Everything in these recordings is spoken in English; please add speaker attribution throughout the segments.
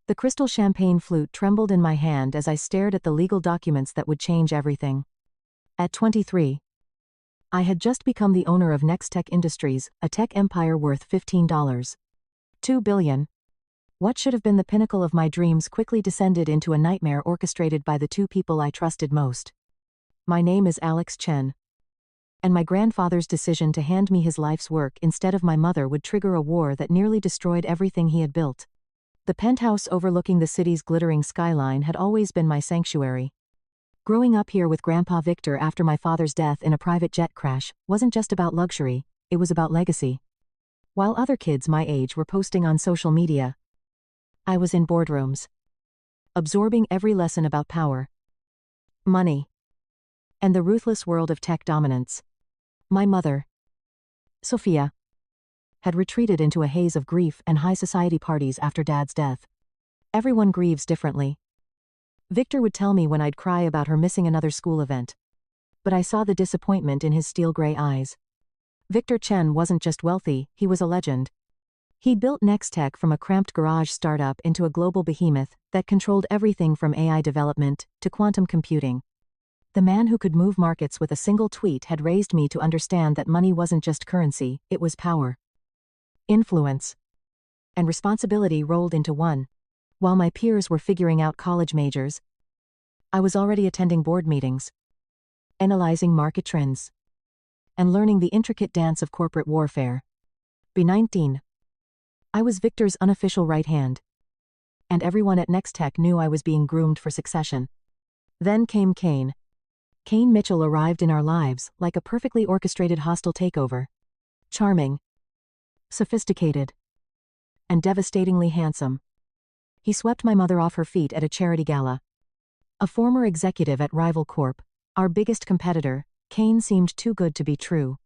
Speaker 1: The crystal champagne flute trembled in my hand as I stared at the legal documents that would change everything. At 23, I had just become the owner of Nextech Industries, a tech empire worth $15.2 billion. What should have been the pinnacle of my dreams quickly descended into a nightmare orchestrated by the two people I trusted most. My name is Alex Chen. And my grandfather's decision to hand me his life's work instead of my mother would trigger a war that nearly destroyed everything he had built. The penthouse overlooking the city's glittering skyline had always been my sanctuary. Growing up here with Grandpa Victor after my father's death in a private jet crash wasn't just about luxury, it was about legacy. While other kids my age were posting on social media, I was in boardrooms, absorbing every lesson about power, money, and the ruthless world of tech dominance. My mother, Sophia, had retreated into a haze of grief and high society parties after Dad's death. Everyone grieves differently. Victor would tell me when I'd cry about her missing another school event. But I saw the disappointment in his steel-gray eyes. Victor Chen wasn't just wealthy, he was a legend. He'd built Nextech from a cramped garage startup into a global behemoth that controlled everything from AI development to quantum computing. The man who could move markets with a single tweet had raised me to understand that money wasn't just currency, it was power, influence, and responsibility rolled into one. While my peers were figuring out college majors, I was already attending board meetings, analyzing market trends, and learning the intricate dance of corporate warfare. By 19, I was Victor's unofficial right hand, and everyone at Nextech knew I was being groomed for succession. Then came Kane. Kane Mitchell arrived in our lives like a perfectly orchestrated hostile takeover. Charming, sophisticated, and devastatingly handsome. He swept my mother off her feet at a charity gala. A former executive at Rival Corp, our biggest competitor, Kane seemed too good to be true.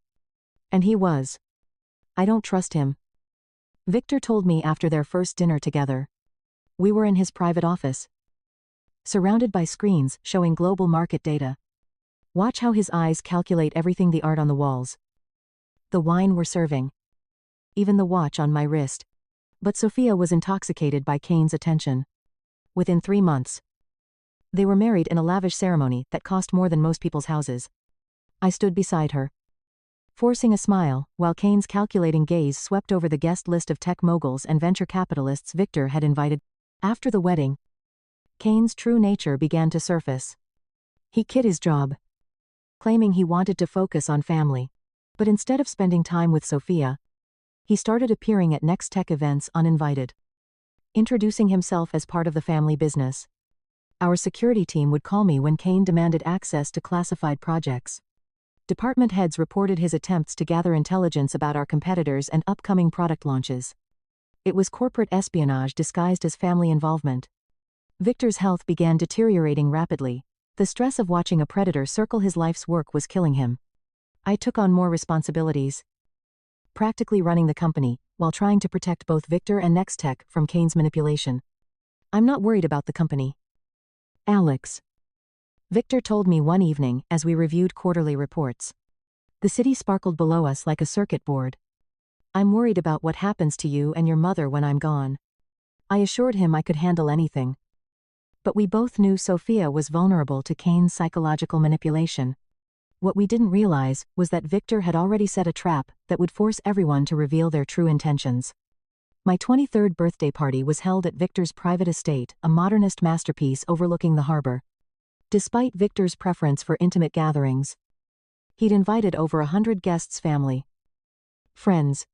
Speaker 1: And he was. I don't trust him, Victor told me after their first dinner together. We were in his private office, surrounded by screens showing global market data. Watch how his eyes calculate everything: the art on the walls, the wine we're serving, even the watch on my wrist. But Sophia was intoxicated by Kane's attention. Within 3 months, they were married in a lavish ceremony that cost more than most people's houses. I stood beside her, forcing a smile, while Kane's calculating gaze swept over the guest list of tech moguls and venture capitalists Victor had invited. After the wedding, Kane's true nature began to surface. He quit his job, claiming he wanted to focus on family. But instead of spending time with Sophia, he started appearing at Nextech events uninvited, introducing himself as part of the family business. Our security team would call me when Kane demanded access to classified projects. Department heads reported his attempts to gather intelligence about our competitors and upcoming product launches. It was corporate espionage disguised as family involvement. Victor's health began deteriorating rapidly. The stress of watching a predator circle his life's work was killing him. I took on more responsibilities, practically running the company, while trying to protect both Victor and Nextech from Kane's manipulation. I'm not worried about the company, Alex, Victor told me one evening as we reviewed quarterly reports. The city sparkled below us like a circuit board. I'm worried about what happens to you and your mother when I'm gone. I assured him I could handle anything. But we both knew Sophia was vulnerable to Kane's psychological manipulation. What we didn't realize was that Victor had already set a trap that would force everyone to reveal their true intentions. My 23rd birthday party was held at Victor's private estate, a modernist masterpiece overlooking the harbor. Despite Victor's preference for intimate gatherings, he'd invited over 100 guests, family, friends,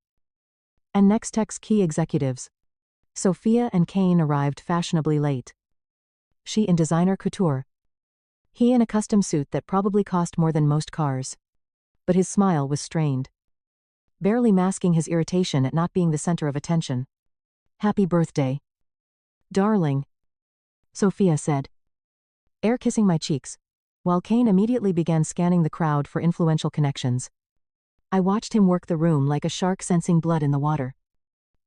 Speaker 1: and Nextech's key executives. Sophia and Kane arrived fashionably late. She in designer couture, he in a custom suit that probably cost more than most cars. But his smile was strained, barely masking his irritation at not being the center of attention. "Happy birthday, darling," Sophia said, air-kissing my cheeks, while Kane immediately began scanning the crowd for influential connections. I watched him work the room like a shark sensing blood in the water.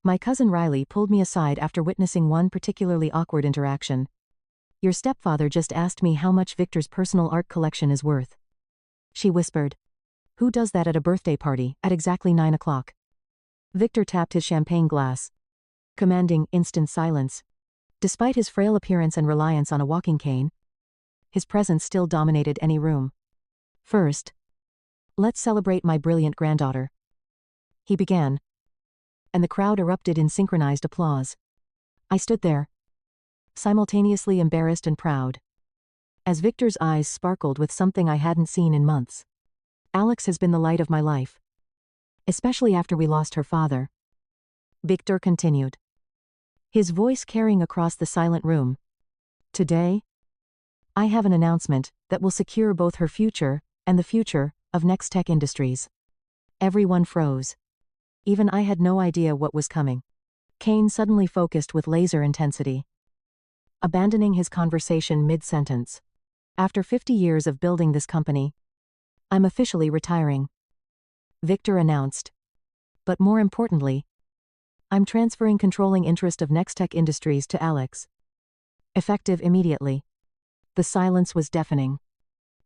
Speaker 1: My cousin Riley pulled me aside after witnessing one particularly awkward interaction. "Your stepfather just asked me how much Victor's personal art collection is worth," she whispered. "Who does that at a birthday party at exactly 9 o'clock? Victor tapped his champagne glass, commanding instant silence. Despite his frail appearance and reliance on a walking cane, his presence still dominated any room. First, let's celebrate my brilliant granddaughter, he began, and the crowd erupted in synchronized applause. I stood there, simultaneously embarrassed and proud, as Victor's eyes sparkled with something I hadn't seen in months. Alex has been the light of my life, especially after we lost her father, Victor continued, his voice carrying across the silent room. Today, I have an announcement that will secure both her future and the future of Nextech Industries. Everyone froze. Even I had no idea what was coming. Kane suddenly focused with laser intensity, abandoning his conversation mid-sentence. After 50 years of building this company, I'm officially retiring, Victor announced. But more importantly, I'm transferring controlling interest of Nextech Industries to Alex, effective immediately. The silence was deafening.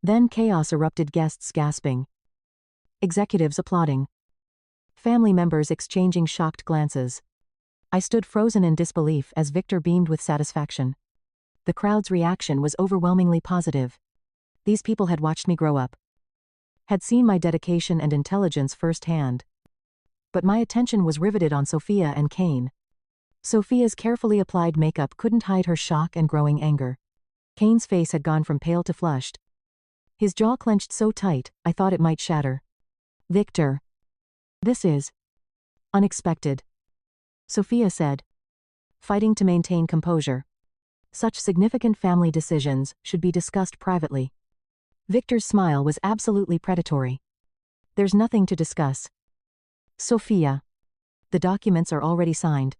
Speaker 1: Then chaos erupted, guests gasping, executives applauding, family members exchanging shocked glances. I stood frozen in disbelief as Victor beamed with satisfaction. The crowd's reaction was overwhelmingly positive. These people had watched me grow up, had seen my dedication and intelligence firsthand. But my attention was riveted on Sophia and Kane. Sophia's carefully applied makeup couldn't hide her shock and growing anger. Kane's face had gone from pale to flushed, his jaw clenched so tight, I thought it might shatter. Victor. This is unexpected, Sophia said, fighting to maintain composure. Such significant family decisions should be discussed privately. Victor's smile was absolutely predatory. There's nothing to discuss, Sophia. The documents are already signed.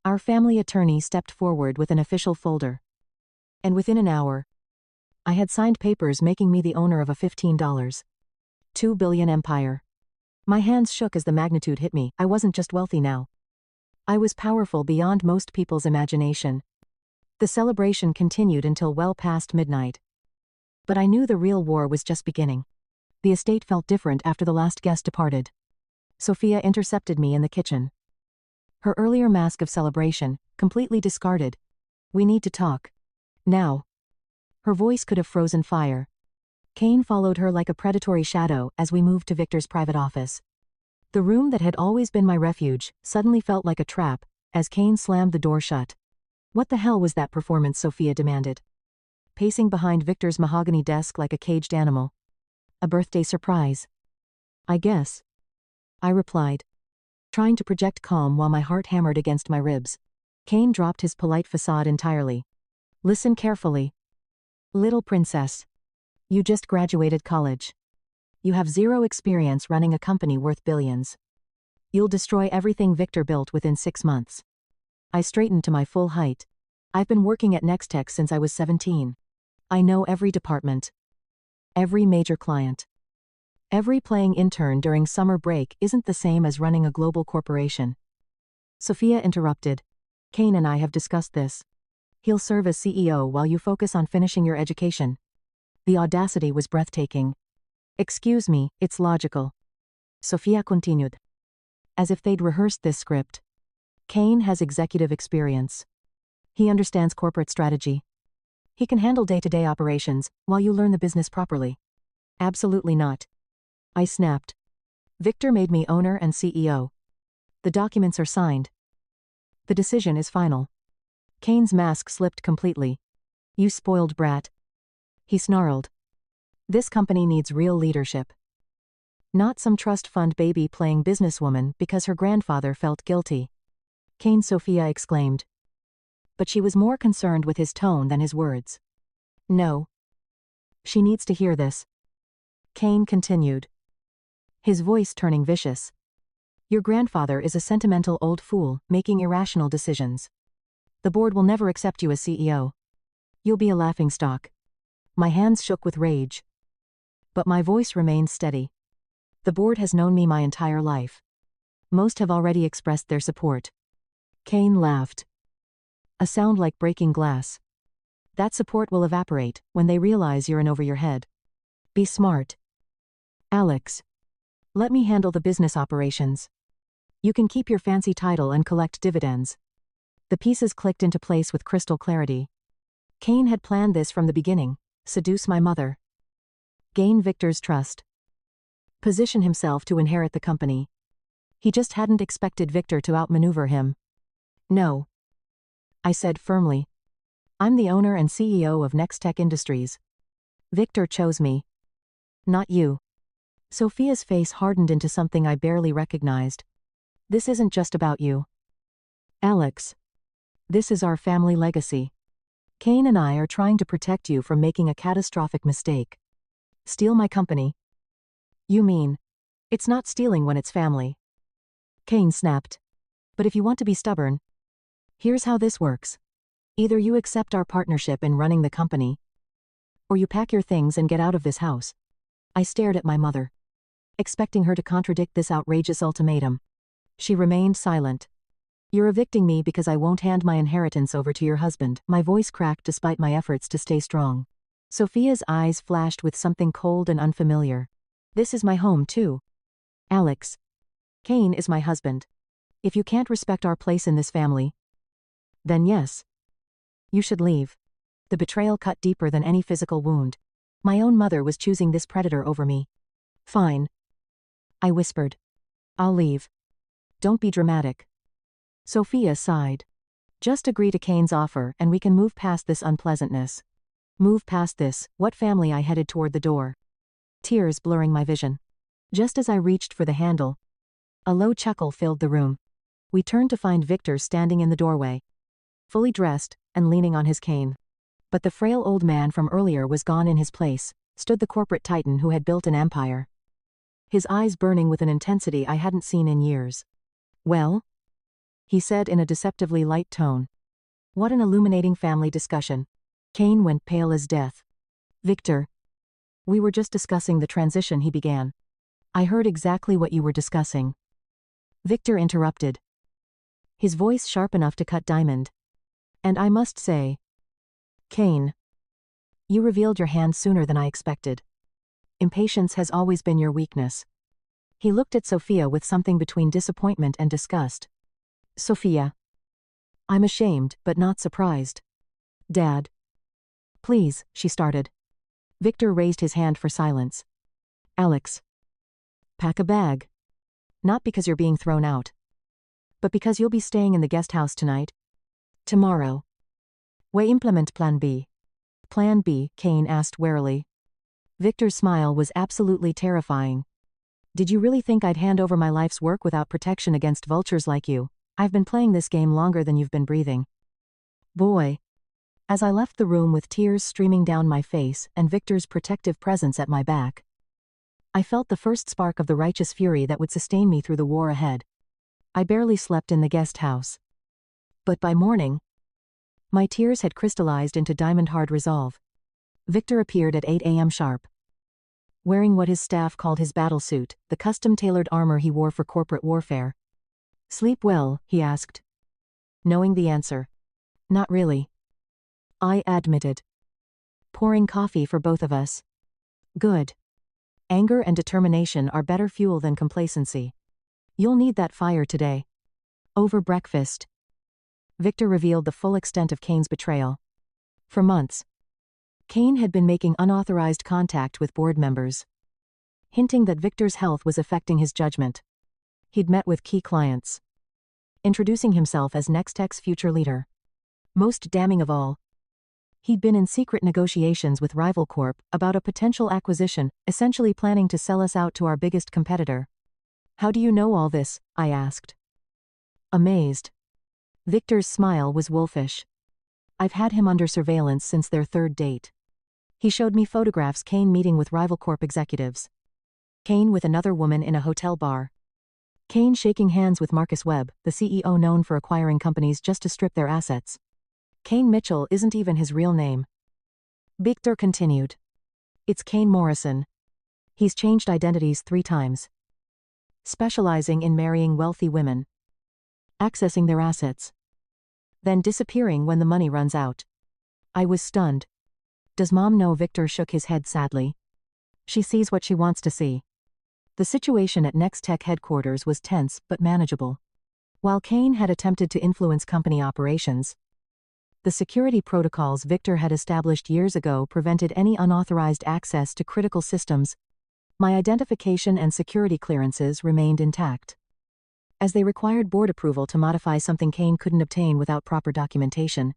Speaker 1: Our family attorney stepped forward with an official folder. And within an hour, I had signed papers making me the owner of a $15.2 billion empire. My hands shook as the magnitude hit me. I wasn't just wealthy now. I was powerful beyond most people's imagination. The celebration continued until well past midnight. But I knew the real war was just beginning. The estate felt different after the last guest departed. Sophia intercepted me in the kitchen, her earlier mask of celebration completely discarded. We need to talk. Now. Her voice could have frozen fire. Kane followed her like a predatory shadow as we moved to Victor's private office. The room that had always been my refuge suddenly felt like a trap as Kane slammed the door shut. What the hell was that performance? Sophia demanded, pacing behind Victor's mahogany desk like a caged animal. A birthday surprise, I guess, I replied, trying to project calm while my heart hammered against my ribs. Kane dropped his polite facade entirely. Listen carefully. Little princess. You just graduated college. You have zero experience running a company worth billions. You'll destroy everything Victor built within 6 months. I straightened to my full height. I've been working at Nextech since I was 17. I know every department, every major client. Every playing intern during summer break isn't the same as running a global corporation. Sophia interrupted. Kane and I have discussed this. He'll serve as CEO while you focus on finishing your education. The audacity was breathtaking. Excuse me, it's logical, Sophia continued, as if they'd rehearsed this script. Kane has executive experience. He understands corporate strategy. He can handle day-to-day operations while you learn the business properly. Absolutely not, I snapped. Victor made me owner and CEO. The documents are signed. The decision is final. Kane's mask slipped completely. You spoiled brat, he snarled. This company needs real leadership. Not some trust fund baby playing businesswoman because her grandfather felt guilty. Kane, Sophia exclaimed. But she was more concerned with his tone than his words. No. She needs to hear this, Kane continued, his voice turning vicious. Your grandfather is a sentimental old fool making irrational decisions. The board will never accept you as CEO. You'll be a laughingstock. My hands shook with rage, but my voice remained steady. The board has known me my entire life. Most have already expressed their support. Kane laughed, a sound like breaking glass. That support will evaporate when they realize you're in over your head. Be smart, Alex. Let me handle the business operations. You can keep your fancy title and collect dividends. The pieces clicked into place with crystal clarity. Cain had planned this from the beginning: seduce my mother, gain Victor's trust, position himself to inherit the company. He just hadn't expected Victor to outmaneuver him. No, I said firmly. I'm the owner and CEO of Nextech Industries. Victor chose me, not you. Sophia's face hardened into something I barely recognized. This isn't just about you, Alex. This is our family legacy. Cain and I are trying to protect you from making a catastrophic mistake. Steal my company? You mean, it's not stealing when it's family? Cain snapped. But if you want to be stubborn, here's how this works. Either you accept our partnership in running the company, or you pack your things and get out of this house. I stared at my mother, expecting her to contradict this outrageous ultimatum. She remained silent. You're evicting me because I won't hand my inheritance over to your husband. My voice cracked despite my efforts to stay strong. Sophia's eyes flashed with something cold and unfamiliar. This is my home too, Alex. Cain is my husband. If you can't respect our place in this family, then yes, you should leave. The betrayal cut deeper than any physical wound. My own mother was choosing this predator over me. Fine, I whispered. I'll leave. Don't be dramatic. Sophia sighed. Just agree to Cain's offer and we can move past this unpleasantness. Move past this. What family? I headed toward the door, tears blurring my vision. Just as I reached for the handle, a low chuckle filled the room. We turned to find Victor standing in the doorway, fully dressed and leaning on his cane. But the frail old man from earlier was gone. In his place stood the corporate titan who had built an empire, his eyes burning with an intensity I hadn't seen in years. Well? He said in a deceptively light tone. What an illuminating family discussion. Cain went pale as death. Victor, we were just discussing the transition, he began. I heard exactly what you were discussing, Victor interrupted, his voice sharp enough to cut diamond. And I must say, Cain, you revealed your hand sooner than I expected. Impatience has always been your weakness. He looked at Sophia with something between disappointment and disgust. Sophia. I'm ashamed, but not surprised. Dad. Please, she started. Victor raised his hand for silence. Alex. Pack a bag. Not because you're being thrown out, but because you'll be staying in the guest house tonight. Tomorrow. We implement Plan B. Plan B? Cain asked warily. Victor's smile was absolutely terrifying. Did you really think I'd hand over my life's work without protection against vultures like you? I've been playing this game longer than you've been breathing. Boy. As I left the room with tears streaming down my face and Victor's protective presence at my back, I felt the first spark of the righteous fury that would sustain me through the war ahead. I barely slept in the guest house. But by morning, my tears had crystallized into diamond-hard resolve. Victor appeared at 8 a.m. sharp, wearing what his staff called his battle suit, the custom-tailored armor he wore for corporate warfare. Sleep well? He asked, knowing the answer. Not really, I admitted. Pouring coffee for both of us. Good. Anger and determination are better fuel than complacency. You'll need that fire today. Over breakfast, Victor revealed the full extent of Cain's betrayal. For months, Cain had been making unauthorized contact with board members, hinting that Victor's health was affecting his judgment. He'd met with key clients, introducing himself as Nextech's future leader. Most damning of all, he'd been in secret negotiations with Rival Corp about a potential acquisition, essentially planning to sell us out to our biggest competitor. How do you know all this? I asked, amazed. Victor's smile was wolfish. I've had him under surveillance since their third date. He showed me photographs Cain meeting with Rival Corp executives. Cain with another woman in a hotel bar. Cain shaking hands with Marcus Webb, the CEO known for acquiring companies just to strip their assets. Cain Mitchell isn't even his real name. Victor continued. It's Cain Morrison. He's changed identities 3 times. Specializing in marrying wealthy women, accessing their assets, then disappearing when the money runs out. I was stunned. Does Mom know? Victor shook his head sadly. She sees what she wants to see. The situation at Nextech headquarters was tense but manageable. While Kane had attempted to influence company operations, the security protocols Victor had established years ago prevented any unauthorized access to critical systems. My identification and security clearances remained intact, as they required board approval to modify something Kane couldn't obtain without proper documentation.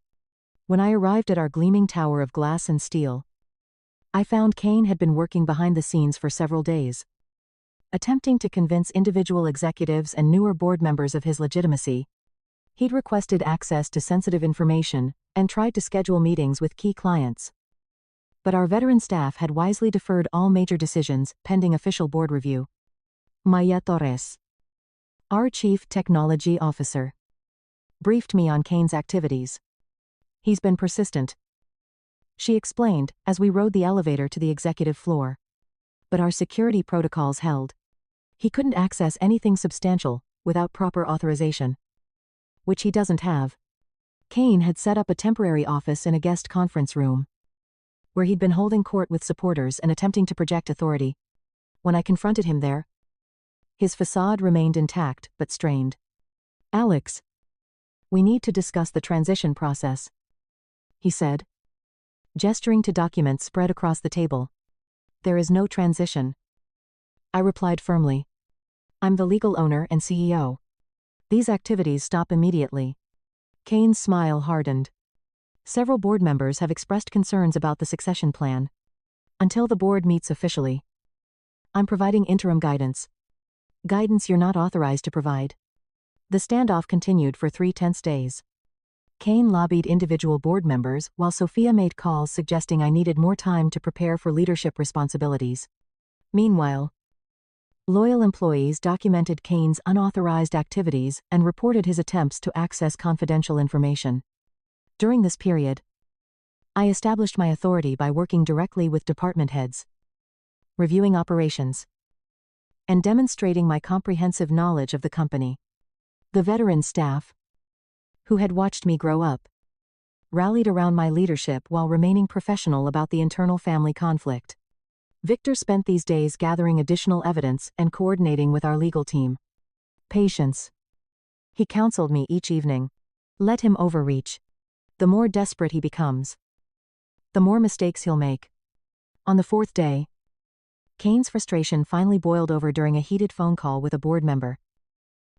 Speaker 1: When I arrived at our gleaming tower of glass and steel, I found Kane had been working behind the scenes for several days, attempting to convince individual executives and newer board members of his legitimacy. He'd requested access to sensitive information and tried to schedule meetings with key clients. But our veteran staff had wisely deferred all major decisions pending official board review. Maya Torres, our Chief Technology Officer, briefed me on Kane's activities. He's been persistent, she explained as we rode the elevator to the executive floor. But our security protocols held. He couldn't access anything substantial without proper authorization, which he doesn't have. Kane had set up a temporary office in a guest conference room, where he'd been holding court with supporters and attempting to project authority. When I confronted him there, his facade remained intact but strained. "Alex, we need to discuss the transition process," he said, gesturing to documents spread across the table. "There is no transition," I replied firmly. "I'm the legal owner and CEO. These activities stop immediately." Kane's smile hardened. "Several board members have expressed concerns about the succession plan. Until the board meets officially, I'm providing interim guidance. Guidance you're not authorized to provide." The standoff continued for 3 tense days. Kane lobbied individual board members while Sophia made calls suggesting I needed more time to prepare for leadership responsibilities. Meanwhile, loyal employees documented Kane's unauthorized activities and reported his attempts to access confidential information. During this period, I established my authority by working directly with department heads, reviewing operations, and demonstrating my comprehensive knowledge of the company. The veteran staff, who had watched me grow up, rallied around my leadership while remaining professional about the internal family conflict. Victor spent these days gathering additional evidence and coordinating with our legal team. "Patience," he counseled me each evening. "Let him overreach. The more desperate he becomes, the more mistakes he'll make." On the 4th day, Kane's frustration finally boiled over during a heated phone call with a board member,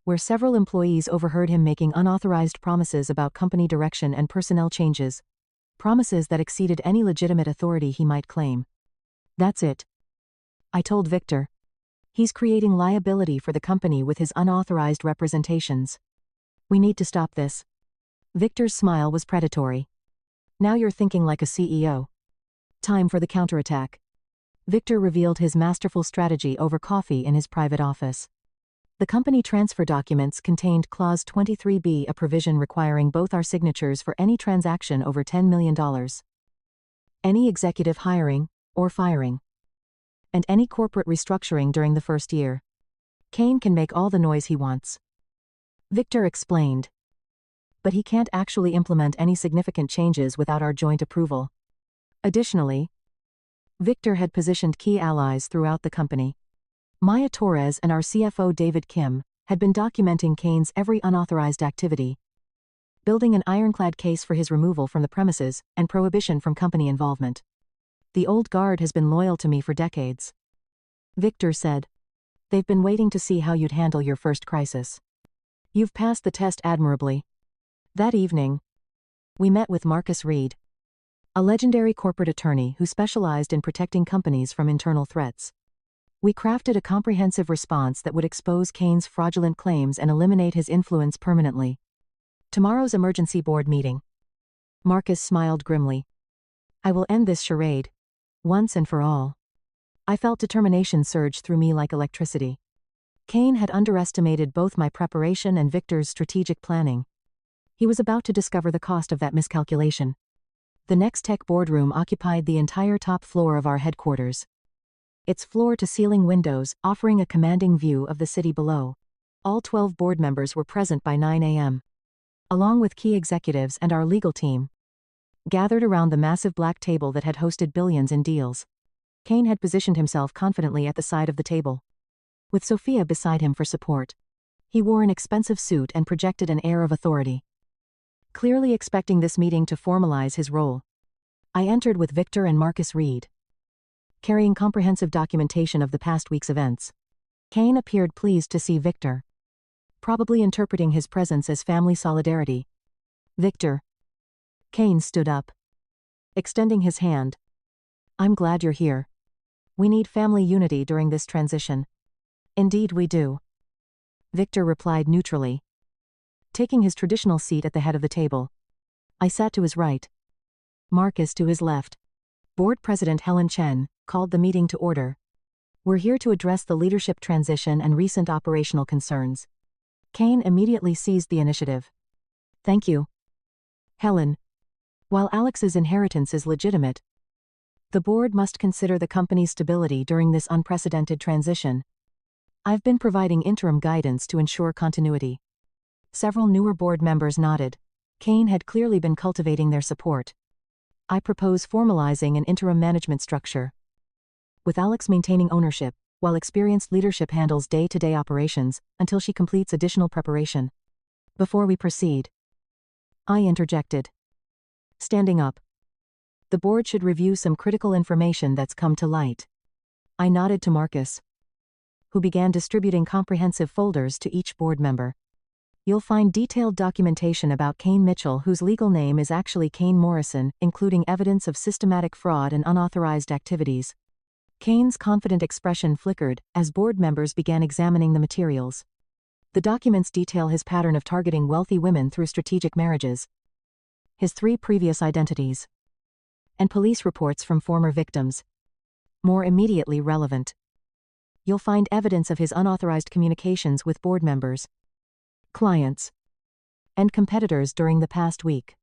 Speaker 1: where several employees overheard him making unauthorized promises about company direction and personnel changes, promises that exceeded any legitimate authority he might claim. "That's it," I told Victor. "He's creating liability for the company with his unauthorized representations. We need to stop this." Victor's smile was predatory. "Now you're thinking like a CEO. Time for the counterattack." Victor revealed his masterful strategy over coffee in his private office. The company transfer documents contained Clause 23B, a provision requiring both our signatures for any transaction over $10 million, any executive hiring or firing, and any corporate restructuring during the first year. Kane can make all the noise he wants, Victor explained, but he can't actually implement any significant changes without our joint approval. Additionally, Victor had positioned key allies throughout the company. Maya Torres and our CFO David Kim had been documenting Kane's every unauthorized activity, building an ironclad case for his removal from the premises and prohibition from company involvement. "The old guard has been loyal to me for decades," Victor said. "They've been waiting to see how you'd handle your first crisis. You've passed the test admirably." That evening, we met with Marcus Reed, a legendary corporate attorney who specialized in protecting companies from internal threats. We crafted a comprehensive response that would expose Kane's fraudulent claims and eliminate his influence permanently. "Tomorrow's emergency board meeting." Marcus smiled grimly. "I will end this charade, once and for all." I felt determination surge through me like electricity. Kane had underestimated both my preparation and Victor's strategic planning. He was about to discover the cost of that miscalculation. The Next Tech boardroom occupied the entire top floor of our headquarters, its floor-to-ceiling windows offering a commanding view of the city below. All 12 board members were present by 9 a.m., along with key executives and our legal team, gathered around the massive black table that had hosted billions in deals. Kane had positioned himself confidently at the side of the table, with Sophia beside him for support. He wore an expensive suit and projected an air of authority. Clearly expecting this meeting to formalize his role, I entered with Victor and Marcus Reed, carrying comprehensive documentation of the past week's events. Kane appeared pleased to see Victor, probably interpreting his presence as family solidarity. Victor. Kane stood up, extending his hand. I'm glad you're here. We need family unity during this transition. Indeed we do. Victor replied neutrally, taking his traditional seat at the head of the table. I sat to his right, Marcus to his left. Board President Helen Chen called the meeting to order. We're here to address the leadership transition and recent operational concerns. Kane immediately seized the initiative. Thank you, Helen. While Alex's inheritance is legitimate, the board must consider the company's stability during this unprecedented transition. I've been providing interim guidance to ensure continuity. Several newer board members nodded. Kane had clearly been cultivating their support. I propose formalizing an interim management structure, with Alex maintaining ownership, while experienced leadership handles day-to-day operations until she completes additional preparation. Before we proceed, I interjected, standing up. The board should review some critical information that's come to light. I nodded to Marcus, who began distributing comprehensive folders to each board member. You'll find detailed documentation about Kane Mitchell, whose legal name is actually Kane Morrison, including evidence of systematic fraud and unauthorized activities. Kane's confident expression flickered as board members began examining the materials. The documents detail his pattern of targeting wealthy women through strategic marriages, his 3 previous identities, and police reports from former victims. More immediately relevant, you'll find evidence of his unauthorized communications with board members, clients, and competitors during the past week.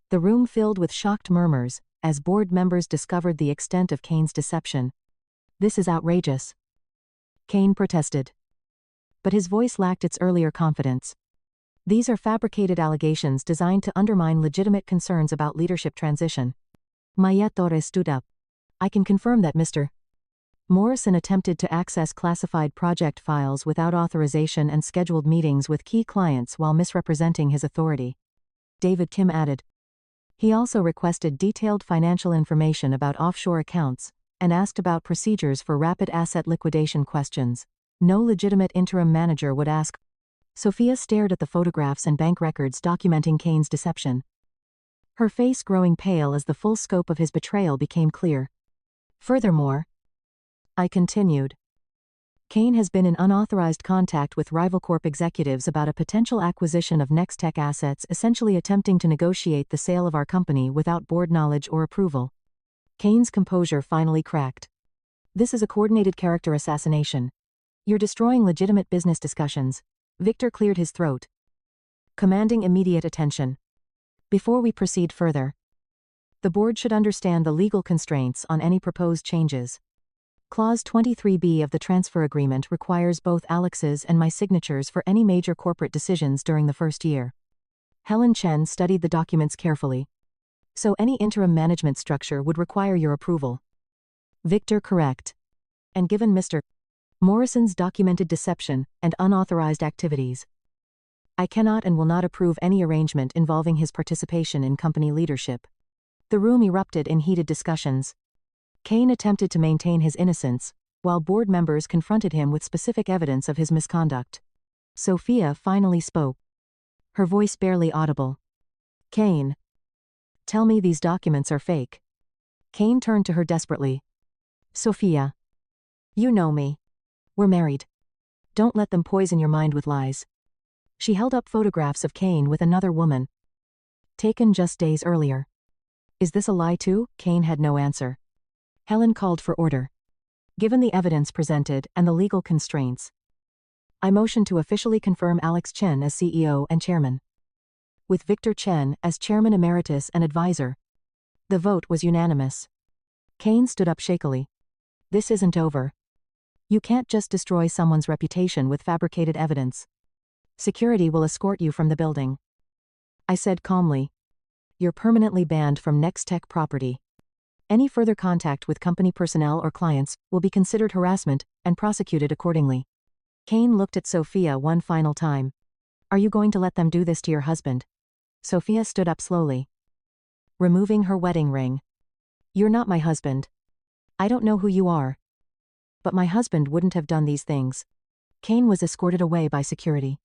Speaker 1: The room filled with shocked murmurs as board members discovered the extent of Kane's deception. This is outrageous, Kane protested. But his voice lacked its earlier confidence. These are fabricated allegations designed to undermine legitimate concerns about leadership transition. Mayet Torres stood up. I can confirm that Mr. Morrison attempted to access classified project files without authorization and scheduled meetings with key clients while misrepresenting his authority. David Kim added. He also requested detailed financial information about offshore accounts and asked about procedures for rapid asset liquidation questions. No legitimate interim manager would ask. Sophia stared at the photographs and bank records documenting Kane's deception, her face growing pale as the full scope of his betrayal became clear. Furthermore, I continued, Kane has been in unauthorized contact with RivalCorp executives about a potential acquisition of Nextech assets, essentially attempting to negotiate the sale of our company without board knowledge or approval. Kane's composure finally cracked. This is a coordinated character assassination. You're destroying legitimate business discussions. Victor cleared his throat, commanding immediate attention. Before we proceed further, the board should understand the legal constraints on any proposed changes. Clause 23B of the transfer agreement requires both Alex's and my signatures for any major corporate decisions during the first year. Helen Chen studied the documents carefully. So any interim management structure would require your approval. Victor correct. And given Mr. Morrison's documented deception and unauthorized activities, I cannot and will not approve any arrangement involving his participation in company leadership. The room erupted in heated discussions. Kane attempted to maintain his innocence, while board members confronted him with specific evidence of his misconduct. Sophia finally spoke, her voice barely audible. Kane, tell me these documents are fake. Kane turned to her desperately. Sophia, you know me. We're married. Don't let them poison your mind with lies. She held up photographs of Kane with another woman, taken just days earlier. Is this a lie too? Kane had no answer. Helen called for order. Given the evidence presented and the legal constraints, I motion to officially confirm Alex Chen as CEO and chairman, with Victor Chen as chairman emeritus and advisor. The vote was unanimous. Kane stood up shakily. This isn't over. You can't just destroy someone's reputation with fabricated evidence. Security will escort you from the building. I said calmly. You're permanently banned from Nextech property. Any further contact with company personnel or clients will be considered harassment and prosecuted accordingly. Cain looked at Sophia one final time. Are you going to let them do this to your husband? Sophia stood up slowly, removing her wedding ring. You're not my husband. I don't know who you are. But my husband wouldn't have done these things. Cain was escorted away by security.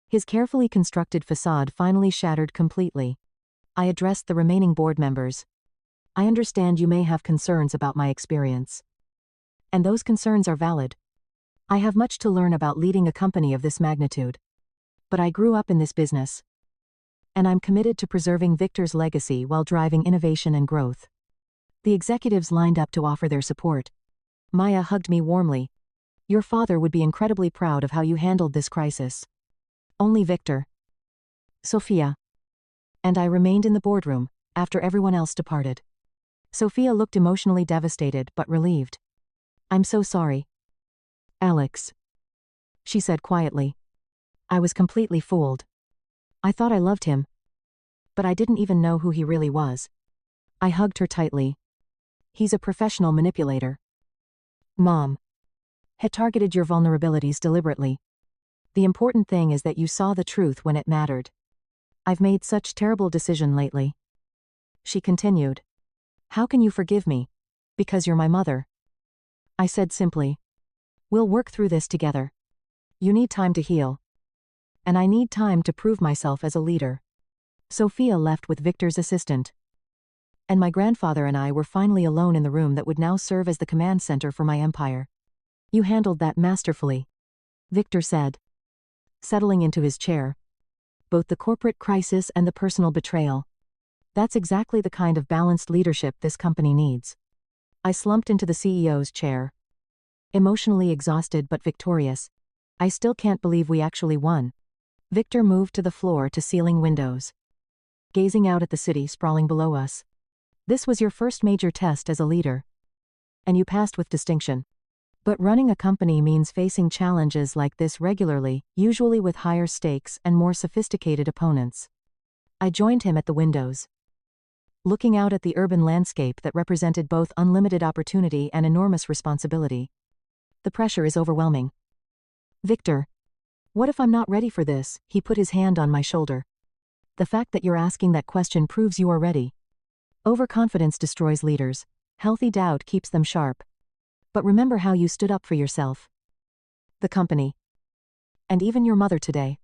Speaker 1: His carefully constructed facade finally shattered completely. I addressed the remaining board members. I understand you may have concerns about my experience. And those concerns are valid. I have much to learn about leading a company of this magnitude. But I grew up in this business. And I'm committed to preserving Victor's legacy while driving innovation and growth. The executives lined up to offer their support. Maya hugged me warmly. Your father would be incredibly proud of how you handled this crisis. Only Victor, Sophia, and I remained in the boardroom after everyone else departed. Sophia looked emotionally devastated but relieved. I'm so sorry, Alex, she said quietly. I was completely fooled. I thought I loved him, but I didn't even know who he really was. I hugged her tightly. He's a professional manipulator. Mom had targeted your vulnerabilities deliberately. The important thing is that you saw the truth when it mattered. I've made such terrible decisions lately. She continued. How can you forgive me? Because you're my mother. I said simply. We'll work through this together. You need time to heal. And I need time to prove myself as a leader. Sophia left with Victor's assistant. And my grandfather and I were finally alone in the room that would now serve as the command center for my empire. You handled that masterfully, Victor said, settling into his chair. Both the corporate crisis and the personal betrayal. That's exactly the kind of balanced leadership this company needs. I slumped into the CEO's chair. Emotionally exhausted but victorious. I still can't believe we actually won. Victor moved to the floor-to-ceiling windows, gazing out at the city sprawling below us. This was your first major test as a leader. And you passed with distinction. But running a company means facing challenges like this regularly, usually with higher stakes and more sophisticated opponents. I joined him at the windows, looking out at the urban landscape that represented both unlimited opportunity and enormous responsibility. The pressure is overwhelming. Victor, what if I'm not ready for this? He put his hand on my shoulder. The fact that you're asking that question proves you are ready. Overconfidence destroys leaders. Healthy doubt keeps them sharp. But remember how you stood up for yourself, the company, and even your mother today.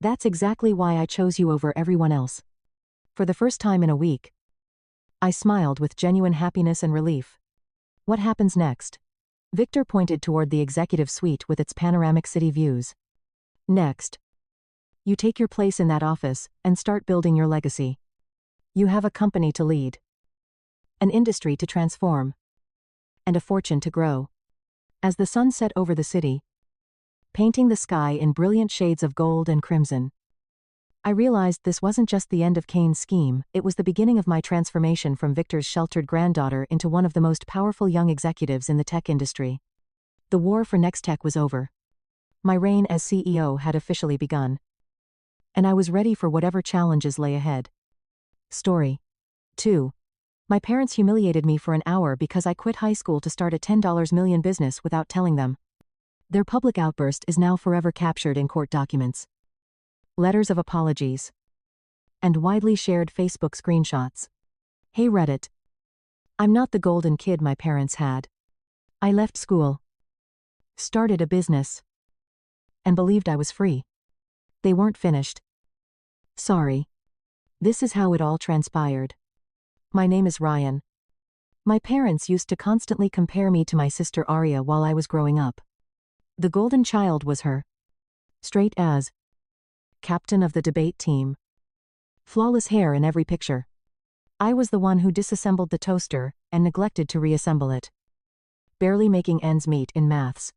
Speaker 1: That's exactly why I chose you over everyone else. For the first time in a week, I smiled with genuine happiness and relief. What happens next? Victor pointed toward the executive suite with its panoramic city views. Next, you take your place in that office and start building your legacy. You have a company to lead, an industry to transform, and a fortune to grow. As the sun set over the city, painting the sky in brilliant shades of gold and crimson, I realized this wasn't just the end of Cain's scheme, it was the beginning of my transformation from Victor's sheltered granddaughter into one of the most powerful young executives in the tech industry. The war for Nextech was over. My reign as CEO had officially begun. And I was ready for whatever challenges lay ahead. Story 2. My parents humiliated me for an hour because I quit high school to start a $10 million business without telling them. Their public outburst is now forever captured in court documents, letters of apologies, and widely shared Facebook screenshots. Hey Reddit. I'm not the golden kid my parents had. I left school, started a business, and believed I was free. They weren't finished. Sorry. This is how it all transpired. My name is Ryan. My parents used to constantly compare me to my sister Arya while I was growing up. The golden child was her. Straight as captain of the debate team. Flawless hair in every picture. I was the one who disassembled the toaster and neglected to reassemble it. Barely making ends meet in maths.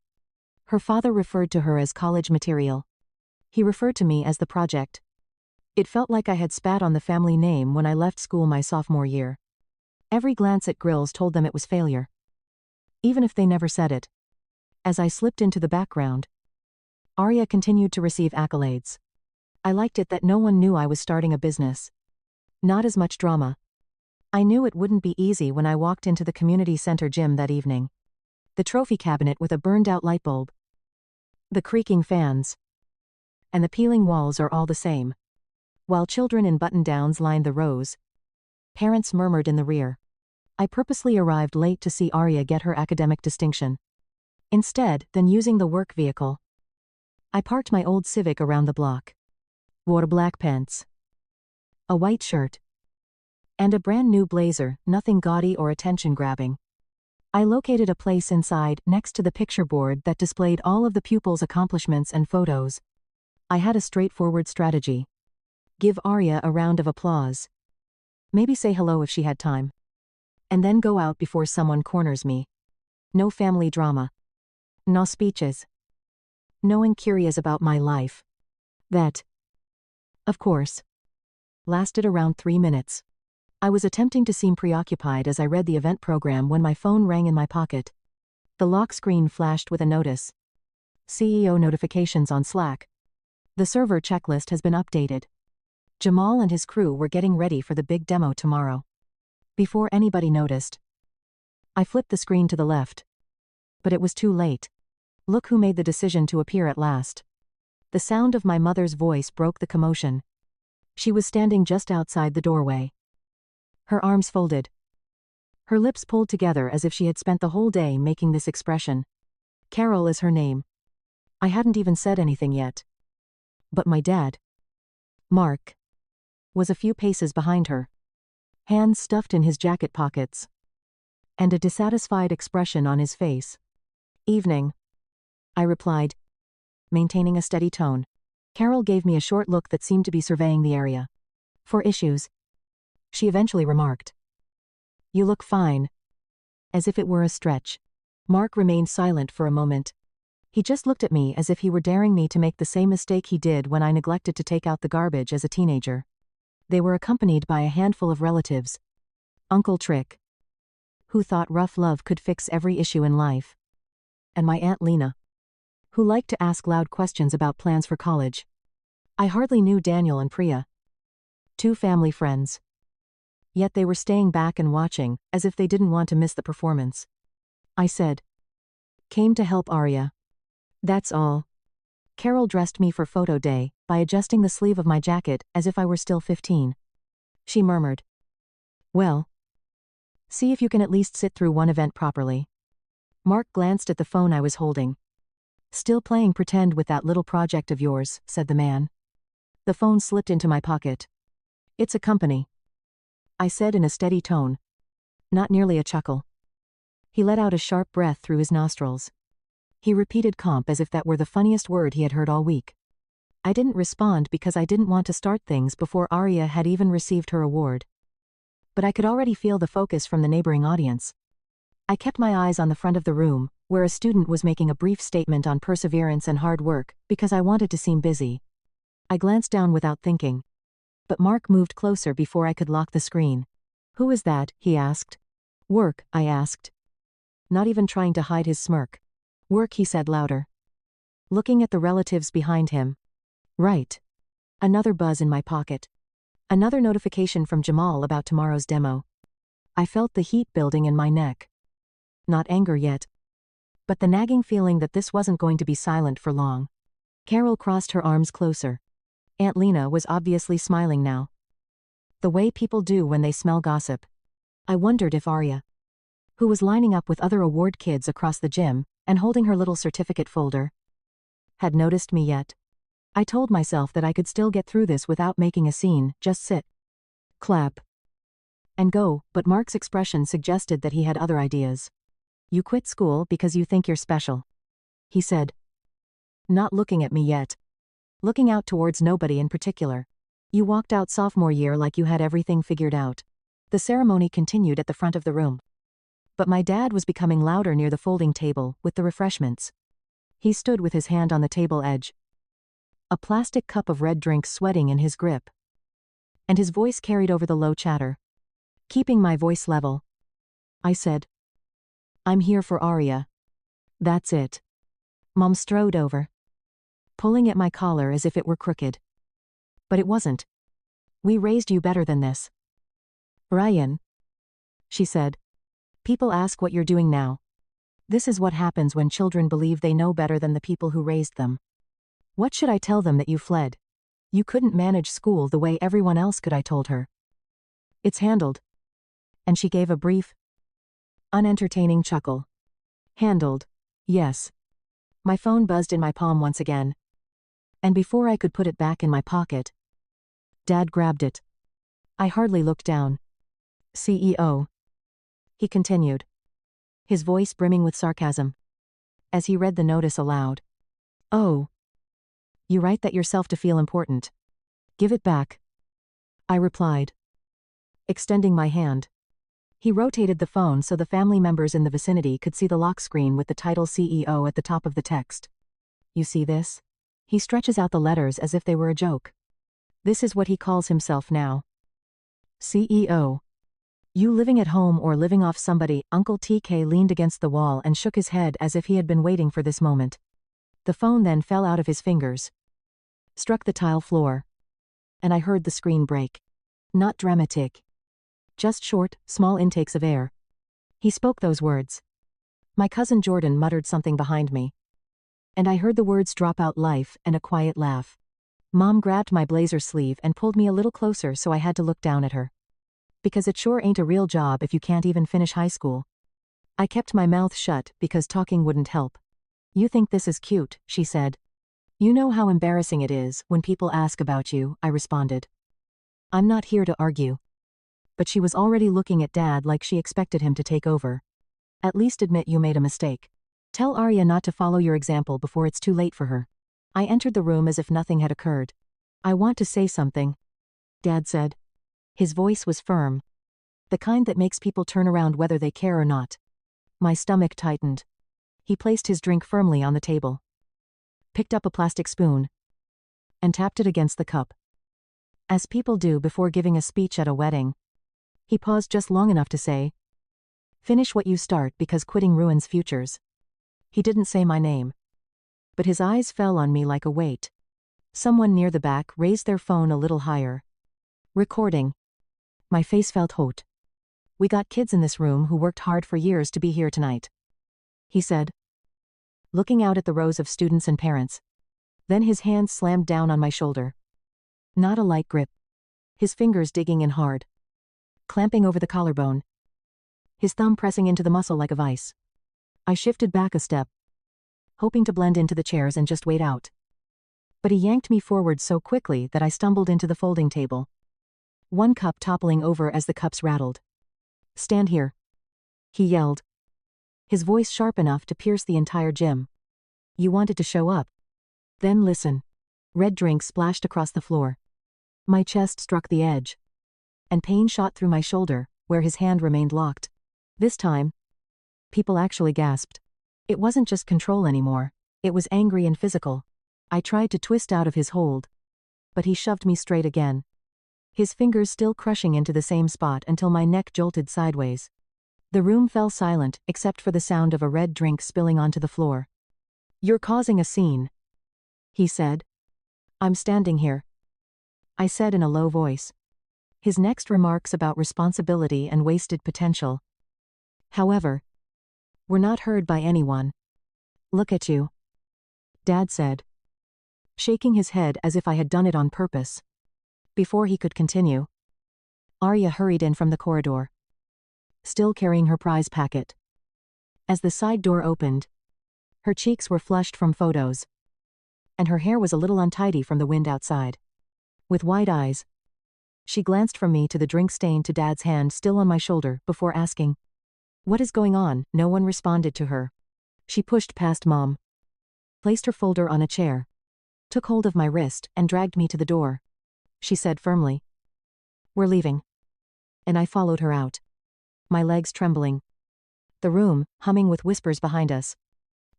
Speaker 1: Her father referred to her as college material. He referred to me as the project. It felt like I had spat on the family name when I left school my sophomore year. Every glance at grills told them it was failure, even if they never said it. As I slipped into the background, Arya continued to receive accolades. I liked it that no one knew I was starting a business. Not as much drama. I knew it wouldn't be easy when I walked into the community center gym that evening. The trophy cabinet with a burned-out light bulb, The creaking fans and the peeling walls are all the same. While children in button-downs lined the rows, parents murmured in the rear. I purposely arrived late to see Arya get her academic distinction. Instead, than using the work vehicle, I parked my old Civic around the block. Wore black pants, a white shirt, and a brand new blazer, nothing gaudy or attention-grabbing. I located a place inside, next to the picture board that displayed all of the pupils' accomplishments and photos. I had a straightforward strategy. Give Arya a round of applause. Maybe say hello if she had time. And then go out before someone corners me. No family drama. No speeches. No one curious about my life. That, of course, lasted around 3 minutes. I was attempting to seem preoccupied as I read the event program when my phone rang in my pocket. The lock screen flashed with a notice. CEO notifications on Slack. The server checklist has been updated. Jamal and his crew were getting ready for the big demo tomorrow. Before anybody noticed, I flipped the screen to the left. But it was too late. Look who made the decision to appear at last. The sound of my mother's voice broke the commotion. She was standing just outside the doorway. Her arms folded. Her lips pulled together as if she had spent the whole day making this expression. Carol is her name. I hadn't even said anything yet. But my dad, Mark, was a few paces behind her, hands stuffed in his jacket pockets, and a dissatisfied expression on his face. Evening, I replied, maintaining a steady tone. Carol gave me a short look that seemed to be surveying the area. For issues, she eventually remarked. You look fine. As if it were a stretch. Mark remained silent for a moment. He just looked at me as if he were daring me to make the same mistake he did when I neglected to take out the garbage as a teenager. They were accompanied by a handful of relatives. Uncle Trick, who thought rough love could fix every issue in life, and my Aunt Lena, who liked to ask loud questions about plans for college. I hardly knew Daniel and Priya, 2 family friends. Yet they were staying back and watching, as if they didn't want to miss the performance. I said, came to help Arya. That's all. Carol dressed me for photo day by adjusting the sleeve of my jacket as if I were still 15. She murmured, well, see if you can at least sit through one event properly. Mark glanced at the phone I was holding. Still playing pretend with that little project of yours, said the man. The phone slipped into my pocket. It's a company, I said in a steady tone. Not nearly a chuckle. He let out a sharp breath through his nostrils. He repeated comp as if that were the funniest word he had heard all week. I didn't respond because I didn't want to start things before Arya had even received her award. But I could already feel the focus from the neighboring audience. I kept my eyes on the front of the room, where a student was making a brief statement on perseverance and hard work, because I wanted to seem busy. I glanced down without thinking. But Mark moved closer before I could lock the screen. Who is that? He asked. Work, I asked. Not even trying to hide his smirk. Work, he said louder. Looking at the relatives behind him. Right. Another buzz in my pocket. Another notification from Jamal about tomorrow's demo. I felt the heat building in my neck. Not anger yet, but the nagging feeling that this wasn't going to be silent for long. Carol crossed her arms closer. Aunt Lena was obviously smiling now. The way people do when they smell gossip. I wondered if Arya, who was lining up with other award kids across the gym and holding her little certificate folder, had noticed me yet. I told myself that I could still get through this without making a scene, just sit, clap, and go, but Mark's expression suggested that he had other ideas. You quit school because you think you're special, he said. Not looking at me yet. Looking out towards nobody in particular. You walked out sophomore year like you had everything figured out. The ceremony continued at the front of the room. But my dad was becoming louder near the folding table with the refreshments. He stood with his hand on the table edge, a plastic cup of red drink sweating in his grip. And his voice carried over the low chatter. Keeping my voice level, I said, I'm here for Arya. That's it. Mom strode over, pulling at my collar as if it were crooked. But it wasn't. We raised you better than this. Ryan, she said. People ask what you're doing now. This is what happens when children believe they know better than the people who raised them. What should I tell them that you fled? You couldn't manage school the way everyone else could, I told her. It's handled. And she gave a brief, unentertaining chuckle. Handled. Yes. My phone buzzed in my palm once again. And before I could put it back in my pocket, Dad grabbed it. I hardly looked down. CEO. He continued, his voice brimming with sarcasm, as he read the notice aloud. Oh. You write that yourself to feel important. Give it back. I replied, extending my hand. He rotated the phone so the family members in the vicinity could see the lock screen with the title CEO at the top of the text. You see this? He stretches out the letters as if they were a joke. This is what he calls himself now. CEO. You living at home or living off somebody? Uncle TK leaned against the wall and shook his head as if he had been waiting for this moment. The phone then fell out of his fingers, struck the tile floor, and I heard the screen break. Not dramatic. Just short, small intakes of air. He spoke those words. My cousin Jordan muttered something behind me, and I heard the words drop out, life, and a quiet laugh. Mom grabbed my blazer sleeve and pulled me a little closer, so I had to look down at her. Because it sure ain't a real job if you can't even finish high school. I kept my mouth shut because talking wouldn't help. You think this is cute, she said. You know how embarrassing it is when people ask about you, I responded. I'm not here to argue. But she was already looking at Dad like she expected him to take over. At least admit you made a mistake. Tell Arya not to follow your example before it's too late for her. I entered the room as if nothing had occurred. I want to say something, Dad said. His voice was firm. The kind that makes people turn around whether they care or not. My stomach tightened. He placed his drink firmly on the table, picked up a plastic spoon, and tapped it against the cup. As people do before giving a speech at a wedding. He paused just long enough to say, finish what you start because quitting ruins futures. He didn't say my name, but his eyes fell on me like a weight. Someone near the back raised their phone a little higher. Recording. My face felt hot. We got kids in this room who worked hard for years to be here tonight, he said, looking out at the rows of students and parents. Then his hand slammed down on my shoulder. Not a light grip. His fingers digging in hard, clamping over the collarbone, his thumb pressing into the muscle like a vice. I shifted back a step, hoping to blend into the chairs and just wait out. But he yanked me forward so quickly that I stumbled into the folding table, one cup toppling over as the cups rattled. Stand here, he yelled, his voice sharp enough to pierce the entire gym. You wanted to show up. Then listen. Red drink splashed across the floor. My chest struck the edge, and pain shot through my shoulder, where his hand remained locked. This time, people actually gasped. It wasn't just control anymore, it was angry and physical. I tried to twist out of his hold, but he shoved me straight again, his fingers still crushing into the same spot until my neck jolted sideways. The room fell silent except for the sound of a red drink spilling onto the floor. You're causing a scene, he said. I'm standing here, I said in a low voice. His next remarks about responsibility and wasted potential, however, were not heard by anyone. Look at you, Dad said, shaking his head as if I had done it on purpose. Before he could continue, Arya hurried in from the corridor, still carrying her prize packet. As the side door opened, her cheeks were flushed from photos, and her hair was a little untidy from the wind outside. With wide eyes, she glanced from me to the drink stain to Dad's hand still on my shoulder before asking, what is going on? No one responded to her. She pushed past Mom, placed her folder on a chair, took hold of my wrist and dragged me to the door. She said firmly, we're leaving. And I followed her out, my legs trembling, the room humming with whispers behind us.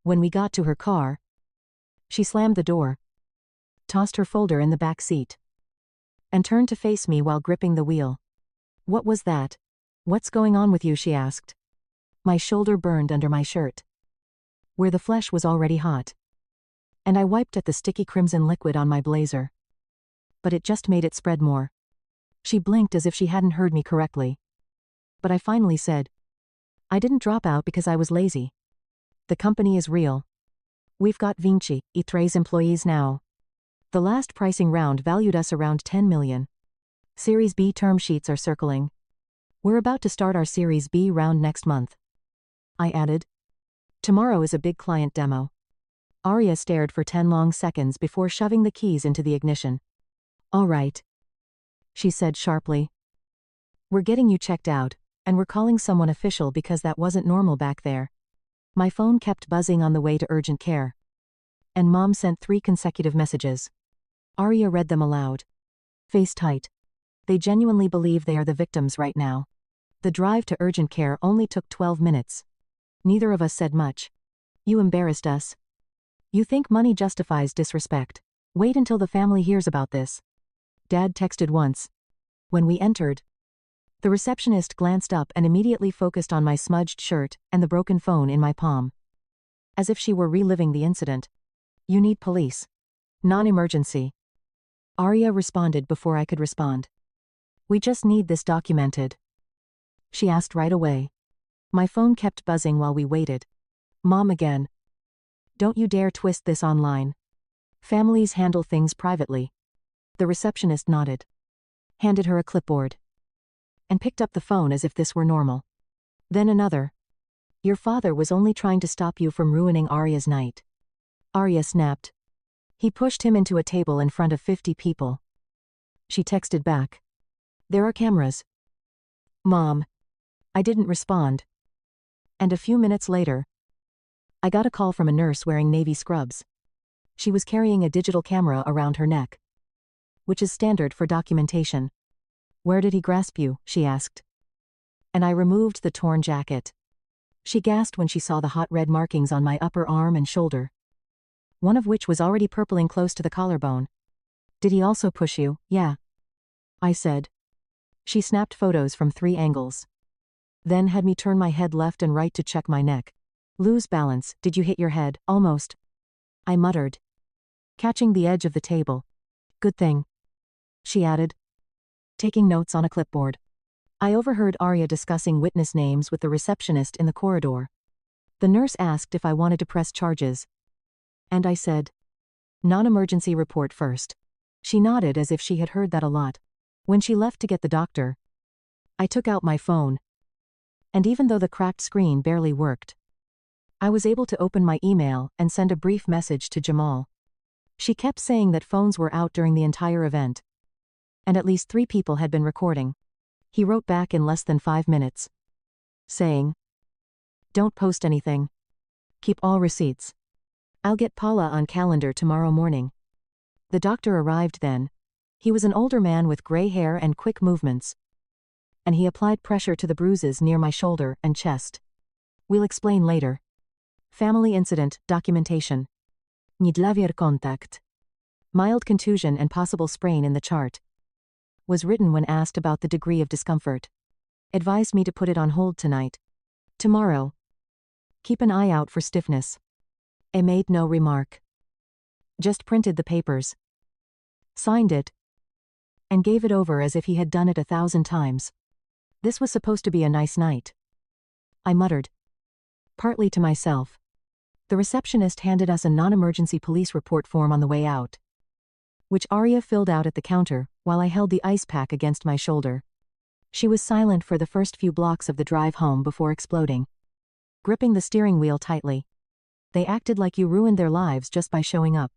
Speaker 1: When we got to her car, she slammed the door, tossed her folder in the back seat, and turned to face me while gripping the wheel. What was that? What's going on with you? She asked. My shoulder burned under my shirt, where the flesh was already hot, and I wiped at the sticky crimson liquid on my blazer. But it just made it spread more. She blinked as if she hadn't heard me correctly. But I finally said, I didn't drop out because I was lazy. The company is real. We've got 23 employees now. The last pricing round valued us around 10 million. Series B term sheets are circling. We're about to start our Series B round next month. I added. Tomorrow is a big client demo. Arya stared for 10 long seconds before shoving the keys into the ignition. All right, she said sharply. We're getting you checked out, and we're calling someone official because that wasn't normal back there. My phone kept buzzing on the way to urgent care. And Mom sent 3 consecutive messages. Arya read them aloud. Face tight. They genuinely believe they are the victims right now. The drive to urgent care only took 12 minutes. Neither of us said much. You embarrassed us. You think money justifies disrespect. Wait until the family hears about this. Dad texted once. When we entered, the receptionist glanced up and immediately focused on my smudged shirt and the broken phone in my palm. As if she were reliving the incident. You need police. Non-emergency. Arya responded before I could respond. We just need this documented. She asked right away. My phone kept buzzing while we waited. Mom again. Don't you dare twist this online. Families handle things privately. The receptionist nodded. Handed her a clipboard. And picked up the phone as if this were normal. Then another. Your father was only trying to stop you from ruining Arya's night. Arya snapped. He pushed him into a table in front of 50 people. She texted back. There are cameras. Mom. I didn't respond. And a few minutes later, I got a call from a nurse wearing navy scrubs. She was carrying a digital camera around her neck, which is standard for documentation. Where did he grasp you? She asked. And I removed the torn jacket. She gasped when she saw the hot red markings on my upper arm and shoulder, one of which was already purpling close to the collarbone. Did he also push you? Yeah, I said. She snapped photos from 3 angles. Then had me turn my head left and right to check my neck. Lose balance. Did you hit your head? Almost, I muttered, catching the edge of the table. Good thing, she added, taking notes on a clipboard. I overheard Arya discussing witness names with the receptionist in the corridor. The nurse asked if I wanted to press charges. And I said, non-emergency report first. She nodded as if she had heard that a lot. When she left to get the doctor, I took out my phone. And even though the cracked screen barely worked, I was able to open my email and send a brief message to Jamal. She kept saying that phones were out during the entire event. And at least 3 people had been recording. He wrote back in less than 5 minutes, saying, don't post anything. Keep all receipts. I'll get Paula on calendar tomorrow morning. The doctor arrived then. He was an older man with gray hair and quick movements. And he applied pressure to the bruises near my shoulder and chest. We'll explain later. Family incident, documentation. Nidlavier contact. Mild contusion and possible sprain in the chart. Was written when asked about the degree of discomfort. Advised me to put it on hold tonight. Tomorrow. Keep an eye out for stiffness. I made no remark. Just printed the papers. Signed it. And gave it over as if he had done it 1,000 times. This was supposed to be a nice night, I muttered, partly to myself. The receptionist handed us a non-emergency police report form on the way out, which Arya filled out at the counter while I held the ice pack against my shoulder. She was silent for the first few blocks of the drive home before exploding, gripping the steering wheel tightly. They acted like you ruined their lives just by showing up.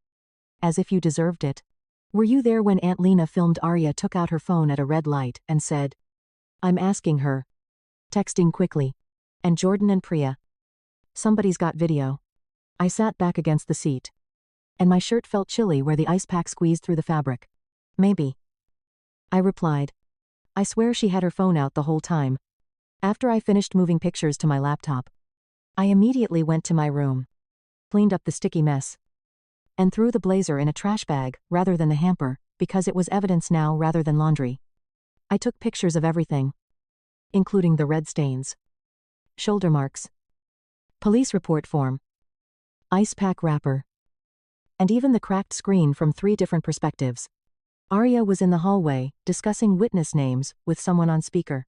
Speaker 1: As if you deserved it. Were you there when Aunt Lena filmed Arya took out her phone at a red light and said, I'm asking her. Texting quickly. And Jordan and Priya. Somebody's got video. I sat back against the seat. And my shirt felt chilly where the ice pack squeezed through the fabric. Maybe, I replied. I swear she had her phone out the whole time. After I finished moving pictures to my laptop, I immediately went to my room, cleaned up the sticky mess, and threw the blazer in a trash bag rather than the hamper, because it was evidence now rather than laundry. I took pictures of everything, including the red stains, shoulder marks, police report form, ice pack wrapper, and even the cracked screen from 3 different perspectives. Arya was in the hallway, discussing witness names with someone on speaker.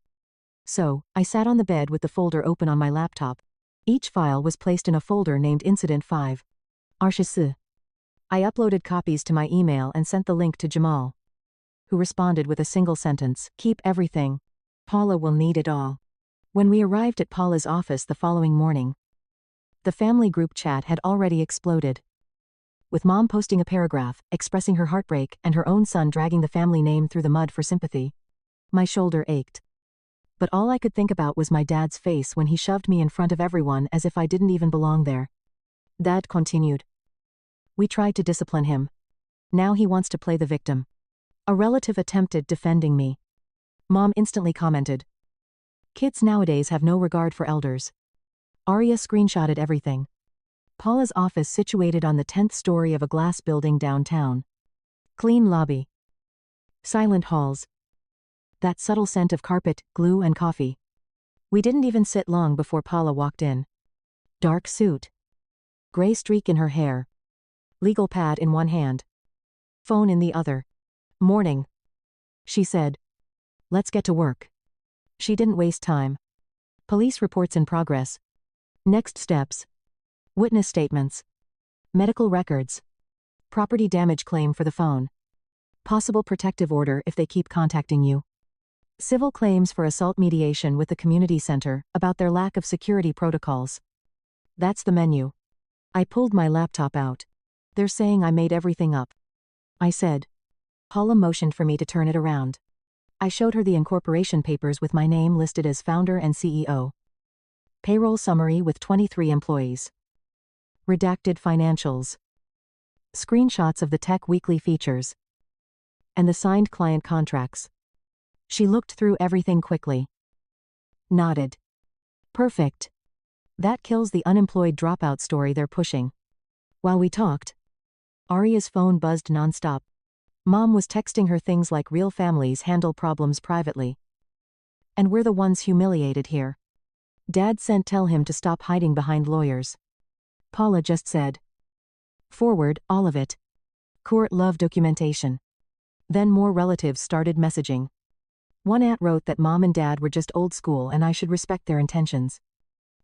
Speaker 1: So, I sat on the bed with the folder open on my laptop, Each file was placed in a folder named Incident 5. Arshis. I uploaded copies to my email and sent the link to Jamal, who responded with a single sentence, "Keep everything. Paula will need it all." When we arrived at Paula's office the following morning, the family group chat had already exploded, with Mom posting a paragraph, expressing her heartbreak, and her own son dragging the family name through the mud for sympathy. My shoulder ached. But all I could think about was my dad's face when he shoved me in front of everyone as if I didn't even belong there. Dad continued. "We tried to discipline him. Now he wants to play the victim." A relative attempted defending me. Mom instantly commented, "Kids nowadays have no regard for elders." Arya screenshotted everything. Paula's office situated on the 10th story of a glass building downtown. Clean lobby. Silent halls. That subtle scent of carpet, glue and coffee. We didn't even sit long before Paula walked in. Dark suit. Gray streak in her hair. Legal pad in one hand. Phone in the other. "Morning," she said. "Let's get to work." She didn't waste time. Police reports in progress. Next steps. Witness statements. Medical records. Property damage claim for the phone. Possible protective order if they keep contacting you. Civil claims for assault mediation with the community center about their lack of security protocols. That's the menu. I pulled my laptop out. "They're saying I made everything up," I said. Paula motioned for me to turn it around. I showed her the incorporation papers with my name listed as founder and CEO. Payroll summary with 23 employees. Redacted financials. Screenshots of the tech weekly features. And the signed client contracts. She looked through everything quickly. Nodded. "Perfect. That kills the unemployed dropout story they're pushing." While we talked, Arya's phone buzzed nonstop. Mom was texting her things like real families handle problems privately. And we're the ones humiliated here. Dad sent tell him to stop hiding behind lawyers. Paula just said, "Forward, all of it. Court love documentation." Then more relatives started messaging. One aunt wrote that Mom and Dad were just old school and I should respect their intentions.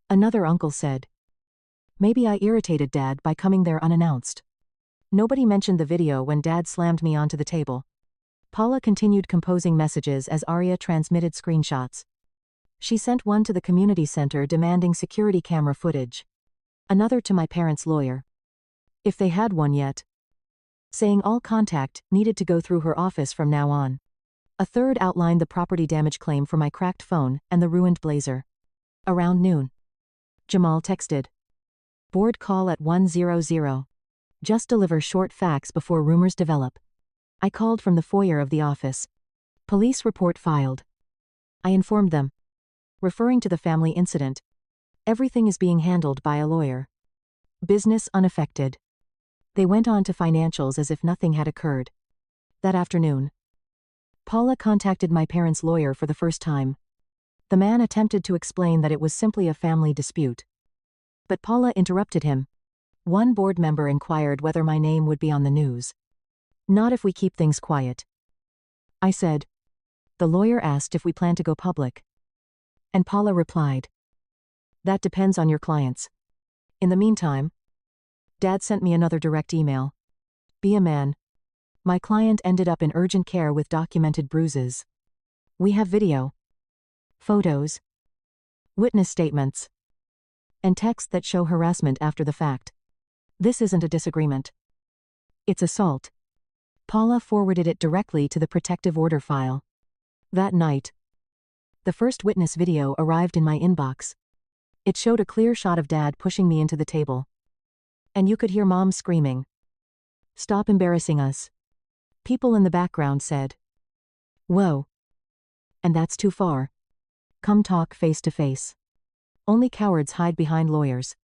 Speaker 1: Another uncle said, "Maybe I irritated Dad by coming there unannounced." Nobody mentioned the video when Dad slammed me onto the table. Paula continued composing messages as Arya transmitted screenshots. She sent one to the community center demanding security camera footage. Another to my parents' lawyer, if they had one yet, saying all contact needed to go through her office from now on. A third outlined the property damage claim for my cracked phone and the ruined blazer. Around noon, Jamal texted, "Board call at 1:00. Just deliver short facts before rumors develop." I called from the foyer of the office. Police report filed. I informed them, referring to the family incident, "Everything is being handled by a lawyer. Business unaffected." They went on to financials as if nothing had occurred. That afternoon, Paula contacted my parents' lawyer for the first time. The man attempted to explain that it was simply a family dispute. But Paula interrupted him. One board member inquired whether my name would be on the news. "Not if we keep things quiet," I said. The lawyer asked if we plan to go public. And Paula replied, "That depends on your clients. In the meantime," Dad sent me another direct email. "Be a man. My client ended up in urgent care with documented bruises. We have video, photos, witness statements, and texts that show harassment after the fact. This isn't a disagreement. It's assault." Paula forwarded it directly to the protective order file. That night, the first witness video arrived in my inbox. It showed a clear shot of Dad pushing me into the table. And you could hear Mom screaming, "Stop embarrassing us." People in the background said, "Whoa. And that's too far. Come talk face to face. Only cowards hide behind lawyers.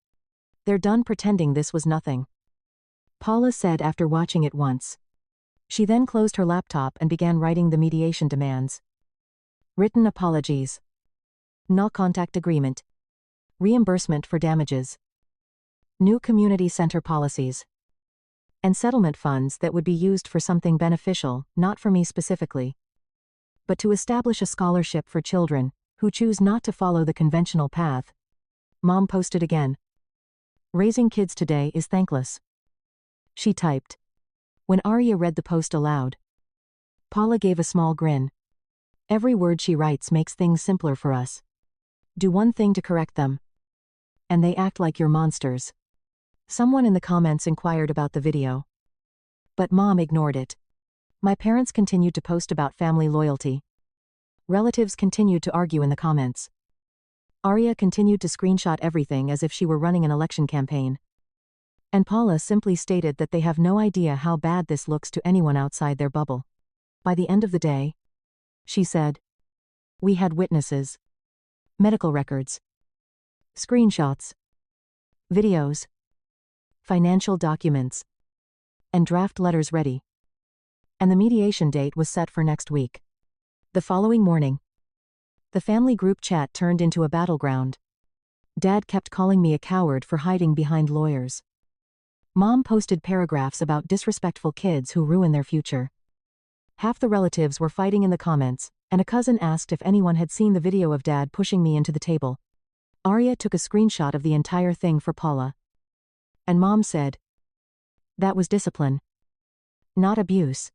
Speaker 1: They're done pretending this was nothing," Paula said after watching it once. She then closed her laptop and began writing the mediation demands. Written apologies. No contact agreement. Reimbursement for damages. New community center policies. And settlement funds that would be used for something beneficial, not for me specifically, but to establish a scholarship for children who choose not to follow the conventional path. Mom posted again. Raising kids today is thankless. She typed. When Arya read the post aloud, Paula gave a small grin. Every word she writes makes things simpler for us. Do one thing to correct them, and they act like you're monsters. Someone in the comments inquired about the video, but Mom ignored it. My parents continued to post about family loyalty. Relatives continued to argue in the comments. Arya continued to screenshot everything as if she were running an election campaign. And Paula simply stated that they have no idea how bad this looks to anyone outside their bubble. By the end of the day, she said, we had witnesses, medical records, screenshots, videos, financial documents, and draft letters ready. And the mediation date was set for next week. The following morning, the family group chat turned into a battleground. Dad kept calling me a coward for hiding behind lawyers. Mom posted paragraphs about disrespectful kids who ruin their future. Half the relatives were fighting in the comments, and a cousin asked if anyone had seen the video of Dad pushing me into the table. Arya took a screenshot of the entire thing for Paula. And Mom said, that was discipline, not abuse.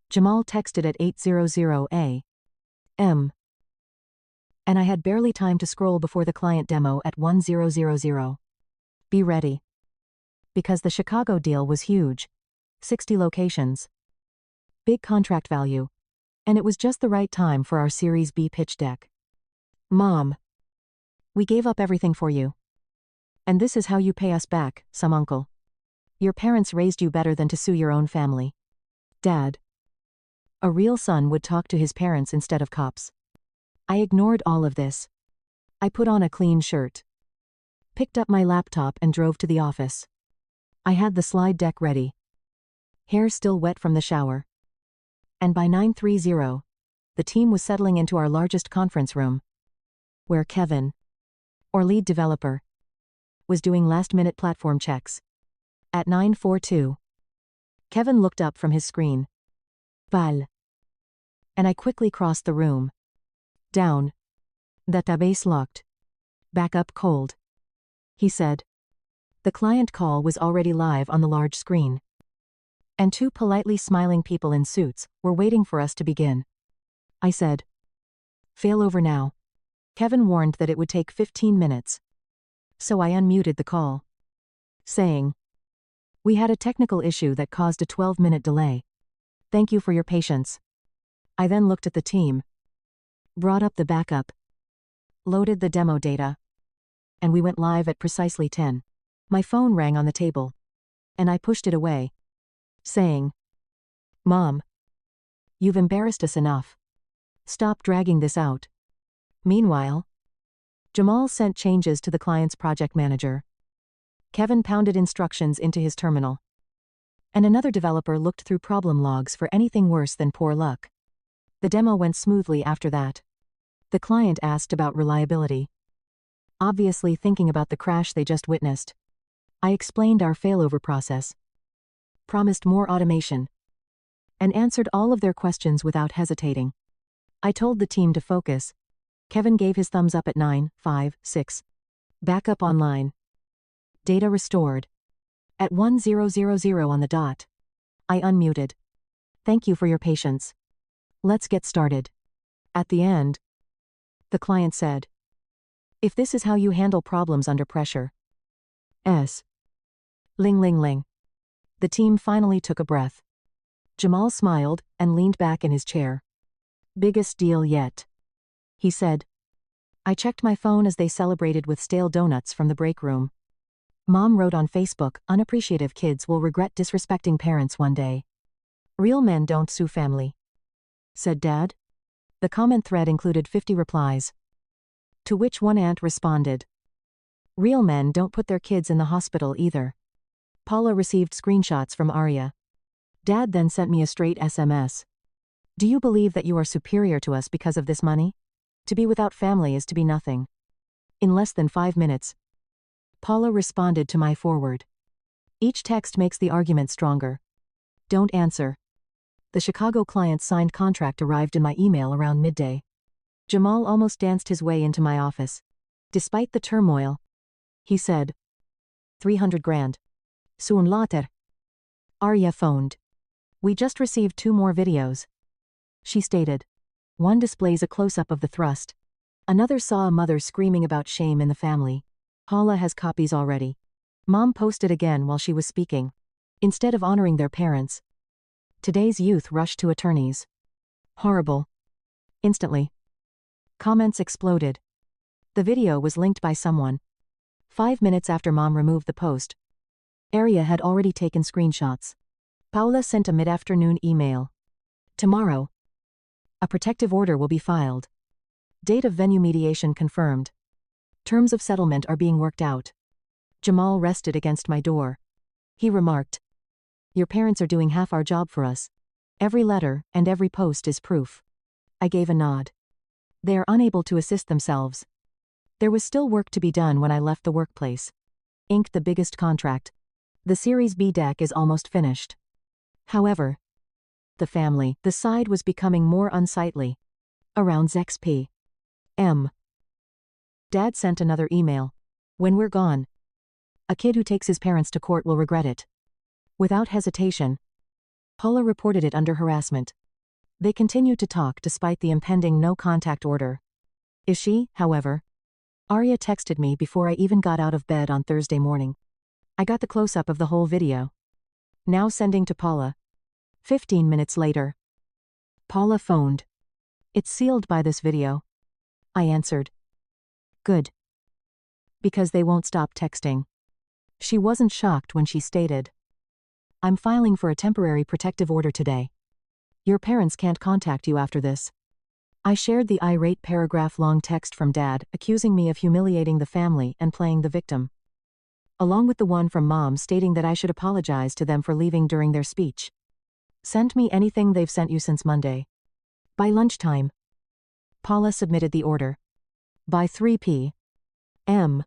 Speaker 1: Jamal texted at 8:00 a.m. And I had barely time to scroll before the client demo at 10:00. Be ready. Because the Chicago deal was huge. 60 locations. Big contract value. And it was just the right time for our Series B pitch deck. Mom. We gave up everything for you. And this is how you pay us back, some uncle. Your parents raised you better than to sue your own family. Dad. A real son would talk to his parents instead of cops. I ignored all of this. I put on a clean shirt, picked up my laptop and drove to the office. I had the slide deck ready. Hair still wet from the shower. And by 9:30, the team was settling into our largest conference room, where Kevin, our lead developer, was doing last-minute platform checks. At 9:42, Kevin looked up from his screen. Val. And I quickly crossed the room. Down. Database locked. Backup cold. He said. The client call was already live on the large screen. And two politely smiling people in suits were waiting for us to begin. I said. Failover now. Kevin warned that it would take 15 minutes. So I unmuted the call, saying, we had a technical issue that caused a 12-minute delay. Thank you for your patience. I then looked at the team, brought up the backup, loaded the demo data, and we went live at precisely 10. My phone rang on the table, and I pushed it away, saying, Mom, you've embarrassed us enough. Stop dragging this out. Meanwhile, Jamal sent changes to the client's project manager. Kevin pounded instructions into his terminal. And another developer looked through problem logs for anything worse than poor luck. The demo went smoothly after that. The client asked about reliability, obviously thinking about the crash they just witnessed. I explained our failover process, promised more automation, and answered all of their questions without hesitating. I told the team to focus. Kevin gave his thumbs up at 9, 5, 6. Backup online. Data restored. At 10:00 on the dot. I unmuted. Thank you for your patience. Let's get started. At the end, the client said, if this is how you handle problems under pressure. Ling ling ling. The team finally took a breath. Jamal smiled and leaned back in his chair. Biggest deal yet, he said. I checked my phone as they celebrated with stale donuts from the break room. Mom wrote on Facebook, unappreciative kids will regret disrespecting parents one day. Real men don't sue family, said Dad. The comment thread included 50 replies, to which one aunt responded, real men don't put their kids in the hospital either. Paula received screenshots from Arya. Dad then sent me a straight SMS. Do you believe that you are superior to us because of this money? To be without family is to be nothing. In less than 5 minutes, Paula responded to my forward. Each text makes the argument stronger. Don't answer. The Chicago client's signed contract arrived in my email around midday. Jamal almost danced his way into my office. Despite the turmoil, he said. 300 grand. Soon later. Arya phoned. We just received 2 more videos. She stated. One displays a close-up of the thrust. Another saw a mother screaming about shame in the family. Paula has copies already. Mom posted again while she was speaking. Instead of honoring their parents, today's youth rush to attorneys. Horrible. Instantly. Comments exploded. The video was linked by someone. 5 minutes after Mom removed the post, Arya had already taken screenshots. Paula sent a mid-afternoon email. Tomorrow. A protective order will be filed. Date of venue mediation confirmed. Terms of settlement are being worked out. Jamal rested against my door. He remarked. Your parents are doing half our job for us. Every letter and every post is proof. I gave a nod. They are unable to assist themselves. There was still work to be done when I left the workplace. Inked the biggest contract. The Series B deck is almost finished. However, the family, the side was becoming more unsightly. Around XP. M. Dad sent another email. When we're gone, a kid who takes his parents to court will regret it. Without hesitation, Paula reported it under harassment. They continued to talk despite the impending no-contact order. Is she, however? Arya texted me before I even got out of bed on Thursday morning. I got the close-up of the whole video. Now sending to Paula. 15 minutes later. Paula phoned. It's sealed by this video. I answered. Good. Because they won't stop texting. She wasn't shocked when she stated. I'm filing for a temporary protective order today. Your parents can't contact you after this. I shared the irate paragraph-long text from Dad accusing me of humiliating the family and playing the victim, along with the one from Mom stating that I should apologize to them for leaving during their speech. Send me anything they've sent you since Monday. By lunchtime. Paula submitted the order. By 3 p.m.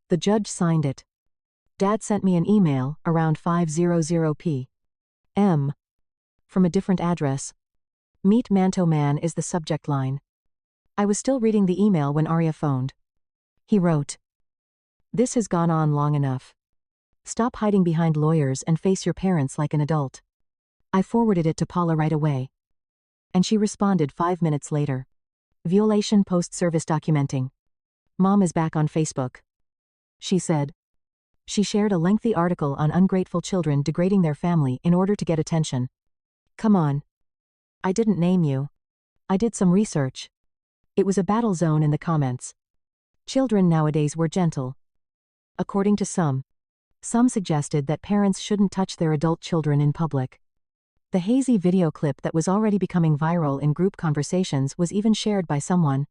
Speaker 1: The judge signed it. Dad sent me an email around 5:00 p.m. from a different address. Meet Manto Man is the subject line. I was still reading the email when Arya phoned. He wrote. This has gone on long enough. Stop hiding behind lawyers and face your parents like an adult. I forwarded it to Paula right away. And she responded 5 minutes later. Violation post-service documenting. Mom is back on Facebook. She said. She shared a lengthy article on ungrateful children degrading their family in order to get attention. Come on. I didn't name you. I did some research. It was a battle zone in the comments. Children nowadays were gentle. According to some suggested that parents shouldn't touch their adult children in public. The hazy video clip that was already becoming viral in group conversations was even shared by someone.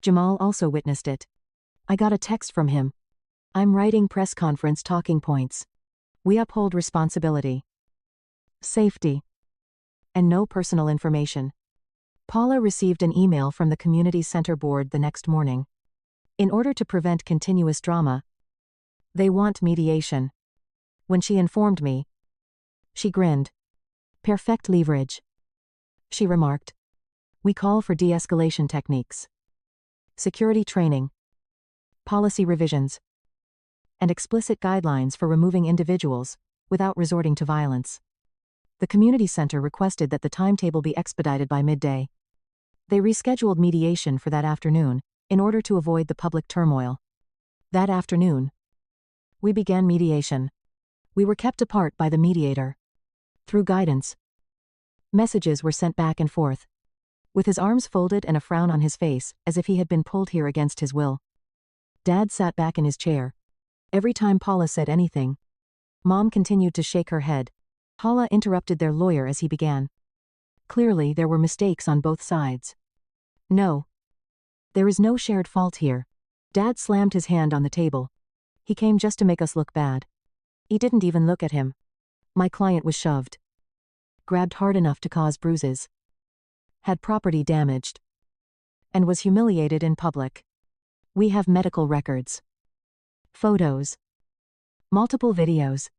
Speaker 1: Jamal also witnessed it. I got a text from him. I'm writing press conference talking points. We uphold responsibility, safety, and no personal information. Paula received an email from the community center board the next morning. In order to prevent continuous drama, they want mediation. When she informed me, she grinned. Perfect leverage. She remarked. We call for de-escalation techniques, security training, policy revisions, and explicit guidelines for removing individuals without resorting to violence. The community center requested that the timetable be expedited by midday. They rescheduled mediation for that afternoon in order to avoid the public turmoil. That afternoon, we began mediation. We were kept apart by the mediator. Through guidance, messages were sent back and forth, with his arms folded and a frown on his face as if he had been pulled here against his will. Dad sat back in his chair. Every time Paula said anything, Mom continued to shake her head. Paula interrupted their lawyer as he began. Clearly there were mistakes on both sides. No. There is no shared fault here. Dad slammed his hand on the table. He came just to make us look bad. He didn't even look at him. My client was shoved, grabbed hard enough to cause bruises, had property damaged, and was humiliated in public. We have medical records, photos, multiple videos,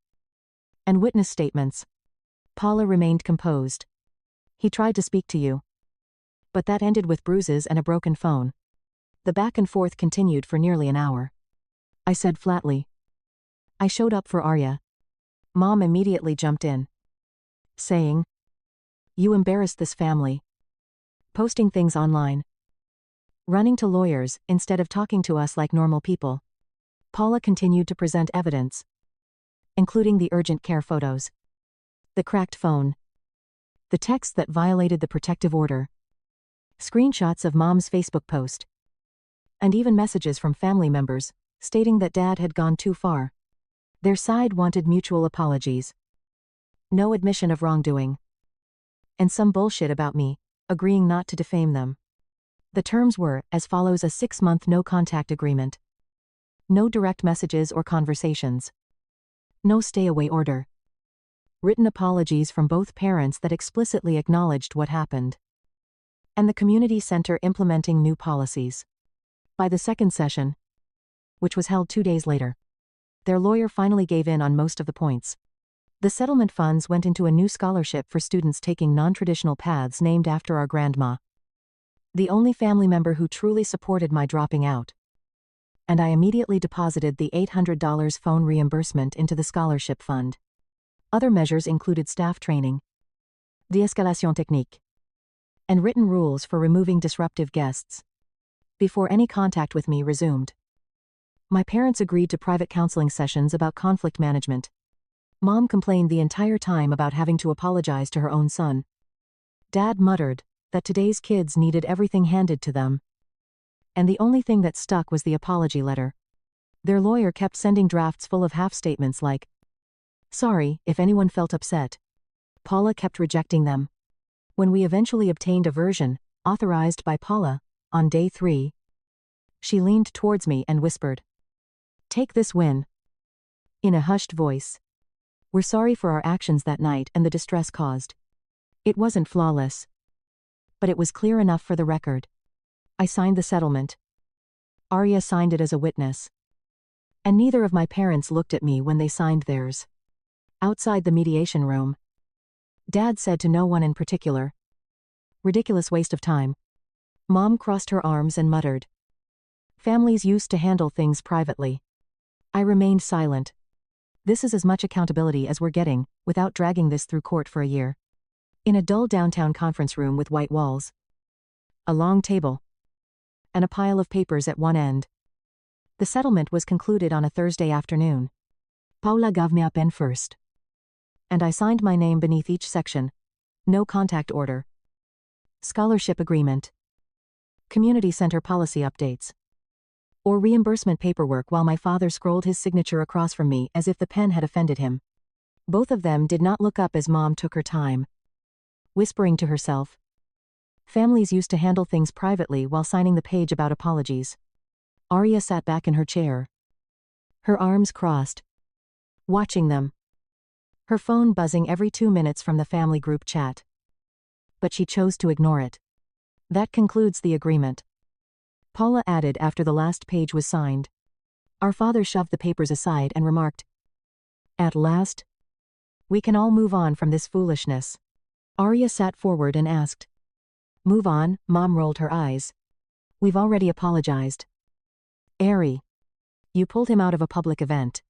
Speaker 1: and witness statements. Paula remained composed. He tried to speak to you, but that ended with bruises and a broken phone. The back and forth continued for nearly an hour. I said flatly. I showed up for Arya. Mom immediately jumped in, saying, "You embarrassed this family. Posting things online. Running to lawyers instead of talking to us like normal people." Paula continued to present evidence, including the urgent care photos, the cracked phone, the text that violated the protective order, screenshots of Mom's Facebook post, and even messages from family members stating that Dad had gone too far. Their side wanted mutual apologies, no admission of wrongdoing, and some bullshit about me agreeing not to defame them. The terms were as follows: a 6-month no-contact agreement, no direct messages or conversations, no stay-away order, written apologies from both parents that explicitly acknowledged what happened, and the community center implementing new policies. By the second session, which was held 2 days later, their lawyer finally gave in on most of the points. The settlement funds went into a new scholarship for students taking non-traditional paths named after our grandma, the only family member who truly supported my dropping out. And I immediately deposited the $800 phone reimbursement into the scholarship fund. Other measures included staff training, de-escalation technique, and written rules for removing disruptive guests before any contact with me resumed. My parents agreed to private counseling sessions about conflict management. Mom complained the entire time about having to apologize to her own son. Dad muttered that today's kids needed everything handed to them, and the only thing that stuck was the apology letter. Their lawyer kept sending drafts full of half-statements like, "Sorry if anyone felt upset." Paula kept rejecting them. When we eventually obtained a version, authorized by Paula, on day 3, she leaned towards me and whispered, "Take this win." In a hushed voice. "We're sorry for our actions that night and the distress caused. It wasn't flawless, but it was clear enough for the record." I signed the settlement. Arya signed it as a witness. And neither of my parents looked at me when they signed theirs. Outside the mediation room, Dad said to no one in particular, "Ridiculous waste of time." Mom crossed her arms and muttered, "Families used to handle things privately." I remained silent. This is as much accountability as we're getting, without dragging this through court for a year. In a dull downtown conference room with white walls, a long table, and a pile of papers at one end, the settlement was concluded on a Thursday afternoon. Paula gave me a pen first, and I signed my name beneath each section. No contact order, scholarship agreement, community center policy updates, or reimbursement paperwork, while my father scrolled his signature across from me as if the pen had offended him. Both of them did not look up as Mom took her time, whispering to herself. Families used to handle things privately while signing the page about apologies. Arya sat back in her chair, her arms crossed, watching them, her phone buzzing every 2 minutes from the family group chat. But she chose to ignore it. "That concludes the agreement," Paula added after the last page was signed. Our father shoved the papers aside and remarked, "At last? We can all move on from this foolishness." Arya sat forward and asked, "Move on?" Mom rolled her eyes. "We've already apologized." "Ari, you pulled him out of a public event,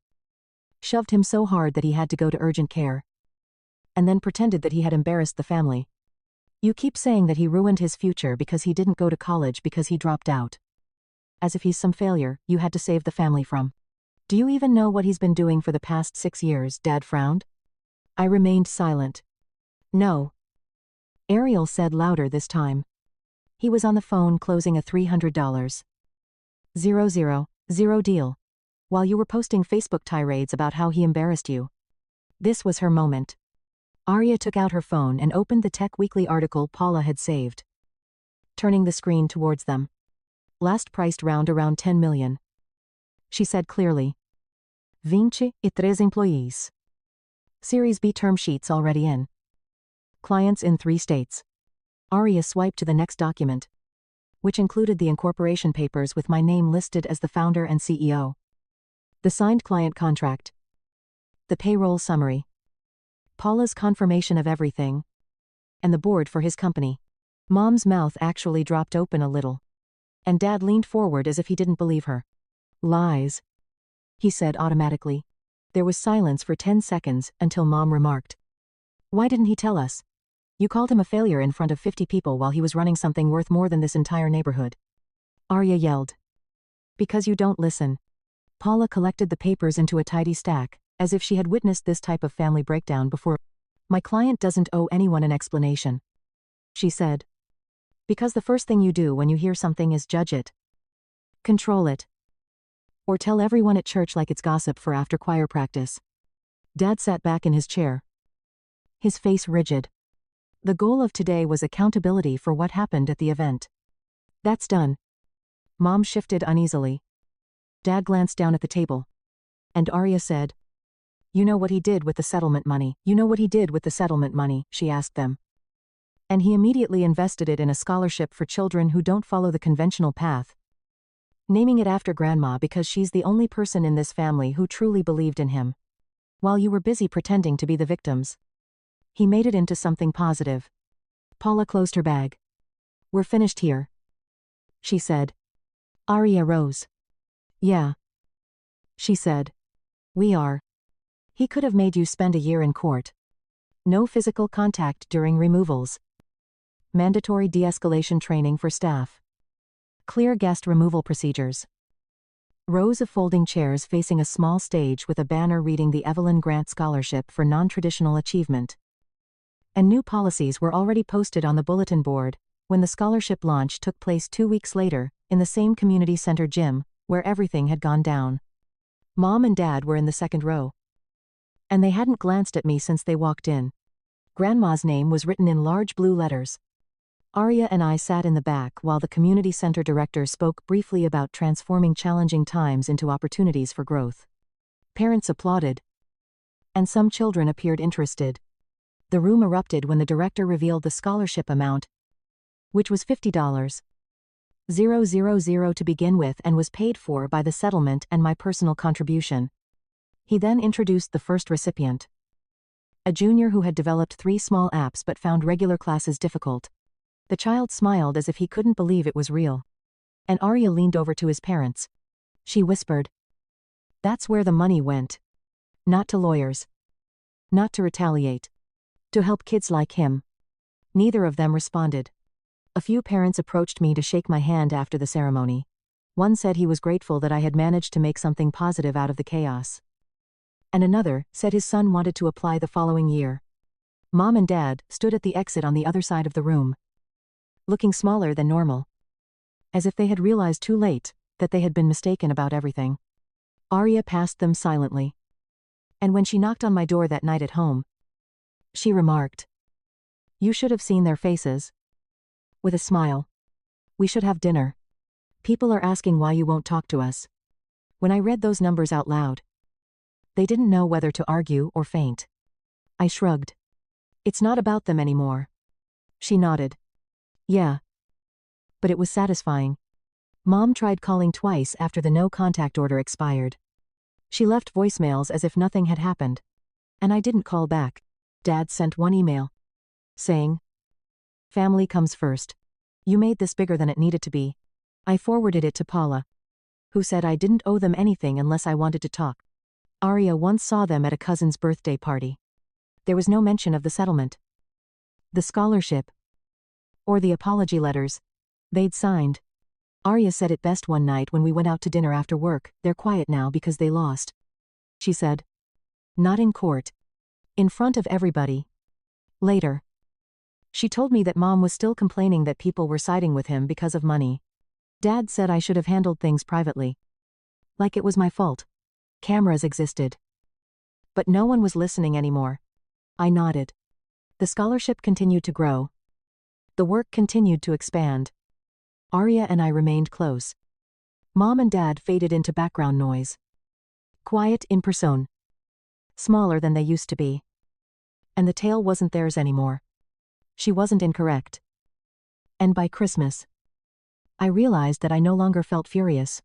Speaker 1: shoved him so hard that he had to go to urgent care, and then pretended that he had embarrassed the family. You keep saying that he ruined his future because he didn't go to college because he dropped out. As if he's some failure you had to save the family from. Do you even know what he's been doing for the past 6 years?" Dad frowned. I remained silent. "No," Ariel said louder this time. "He was on the phone closing a $300,000 deal, while you were posting Facebook tirades about how he embarrassed you." This was her moment. Arya took out her phone and opened the Tech Weekly article Paula had saved, turning the screen towards them. "Last priced round around 10 million. She said clearly. 23 employees. Series B term sheets already in. Clients in 3 states. Arya swiped to the next document, which included the incorporation papers with my name listed as the founder and CEO. The signed client contract. The payroll summary. Paula's confirmation of everything. And the board for his company. Mom's mouth actually dropped open a little, and Dad leaned forward as if he didn't believe her. "Lies. he said automatically. There was silence for 10 seconds until Mom remarked. Why didn't he tell us? You called him a failure in front of 50 people while he was running something worth more than this entire neighborhood. Arya yelled. Because you don't listen. Paula collected the papers into a tidy stack, as if she had witnessed this type of family breakdown before. My client doesn't owe anyone an explanation, she said. Because the first thing you do when you hear something is judge it. Control it. Or tell everyone at church like it's gossip for after choir practice. Dad sat back in his chair, his face rigid. The goal of today was accountability for what happened at the event. That's done. Mom shifted uneasily. Dad glanced down at the table. And Arya said, You know what he did with the settlement money? You know what he did with the settlement money? She asked them. And he immediately invested it in a scholarship for children who don't follow the conventional path, naming it after Grandma because she's the only person in this family who truly believed in him. While you were busy pretending to be the victims, he made it into something positive. Paula closed her bag. We're finished here, she said. Arya rose. Yeah, she said. We are. He could have made you spend a year in court. No physical contact during removals. Mandatory de-escalation training for staff. Clear guest removal procedures. Rows of folding chairs facing a small stage with a banner reading the Evelyn Grant Scholarship for Non-Traditional Achievement. And new policies were already posted on the bulletin board when the scholarship launch took place 2 weeks later, in the same community center gym, where everything had gone down. Mom and Dad were in the second row. And they hadn't glanced at me since they walked in. Grandma's name was written in large blue letters. Arya and I sat in the back while the community center director spoke briefly about transforming challenging times into opportunities for growth. Parents applauded. And some children appeared interested. The room erupted when the director revealed the scholarship amount, which was $50,000 to begin with and was paid for by the settlement and my personal contribution. He then introduced the first recipient. A junior who had developed 3 small apps but found regular classes difficult. The child smiled as if he couldn't believe it was real. And Arya leaned over to his parents. She whispered. That's where the money went. Not to lawyers. Not to retaliate. To help kids like him. Neither of them responded. A few parents approached me to shake my hand after the ceremony. One said he was grateful that I had managed to make something positive out of the chaos. And another said his son wanted to apply the following year. Mom and Dad stood at the exit on the other side of the room, looking smaller than normal. As if they had realized too late that they had been mistaken about everything. Arya passed them silently. And when she knocked on my door that night at home, she remarked, You should have seen their faces. With a smile. We should have dinner. People are asking why you won't talk to us. When I read those numbers out loud, they didn't know whether to argue or faint. I shrugged. It's not about them anymore. She nodded. Yeah. But it was satisfying. Mom tried calling twice after the no-contact order expired. She left voicemails as if nothing had happened. And I didn't call back. Dad sent one email, saying, Family comes first. You made this bigger than it needed to be. I forwarded it to Paula, who said I didn't owe them anything unless I wanted to talk. Arya once saw them at a cousin's birthday party. There was no mention of the settlement, the scholarship, or the apology letters they'd signed. Arya said it best one night when we went out to dinner after work. They're quiet now because they lost, she said. Not in court. In front of everybody. Later. She told me that Mom was still complaining that people were siding with him because of money. Dad said I should have handled things privately. Like it was my fault. Cameras existed. But no one was listening anymore. I nodded. The scholarship continued to grow. The work continued to expand. Arya and I remained close. Mom and Dad faded into background noise. Quiet in person. Smaller than they used to be. And the tale wasn't theirs anymore. She wasn't incorrect. And by Christmas, I realized that I no longer felt furious.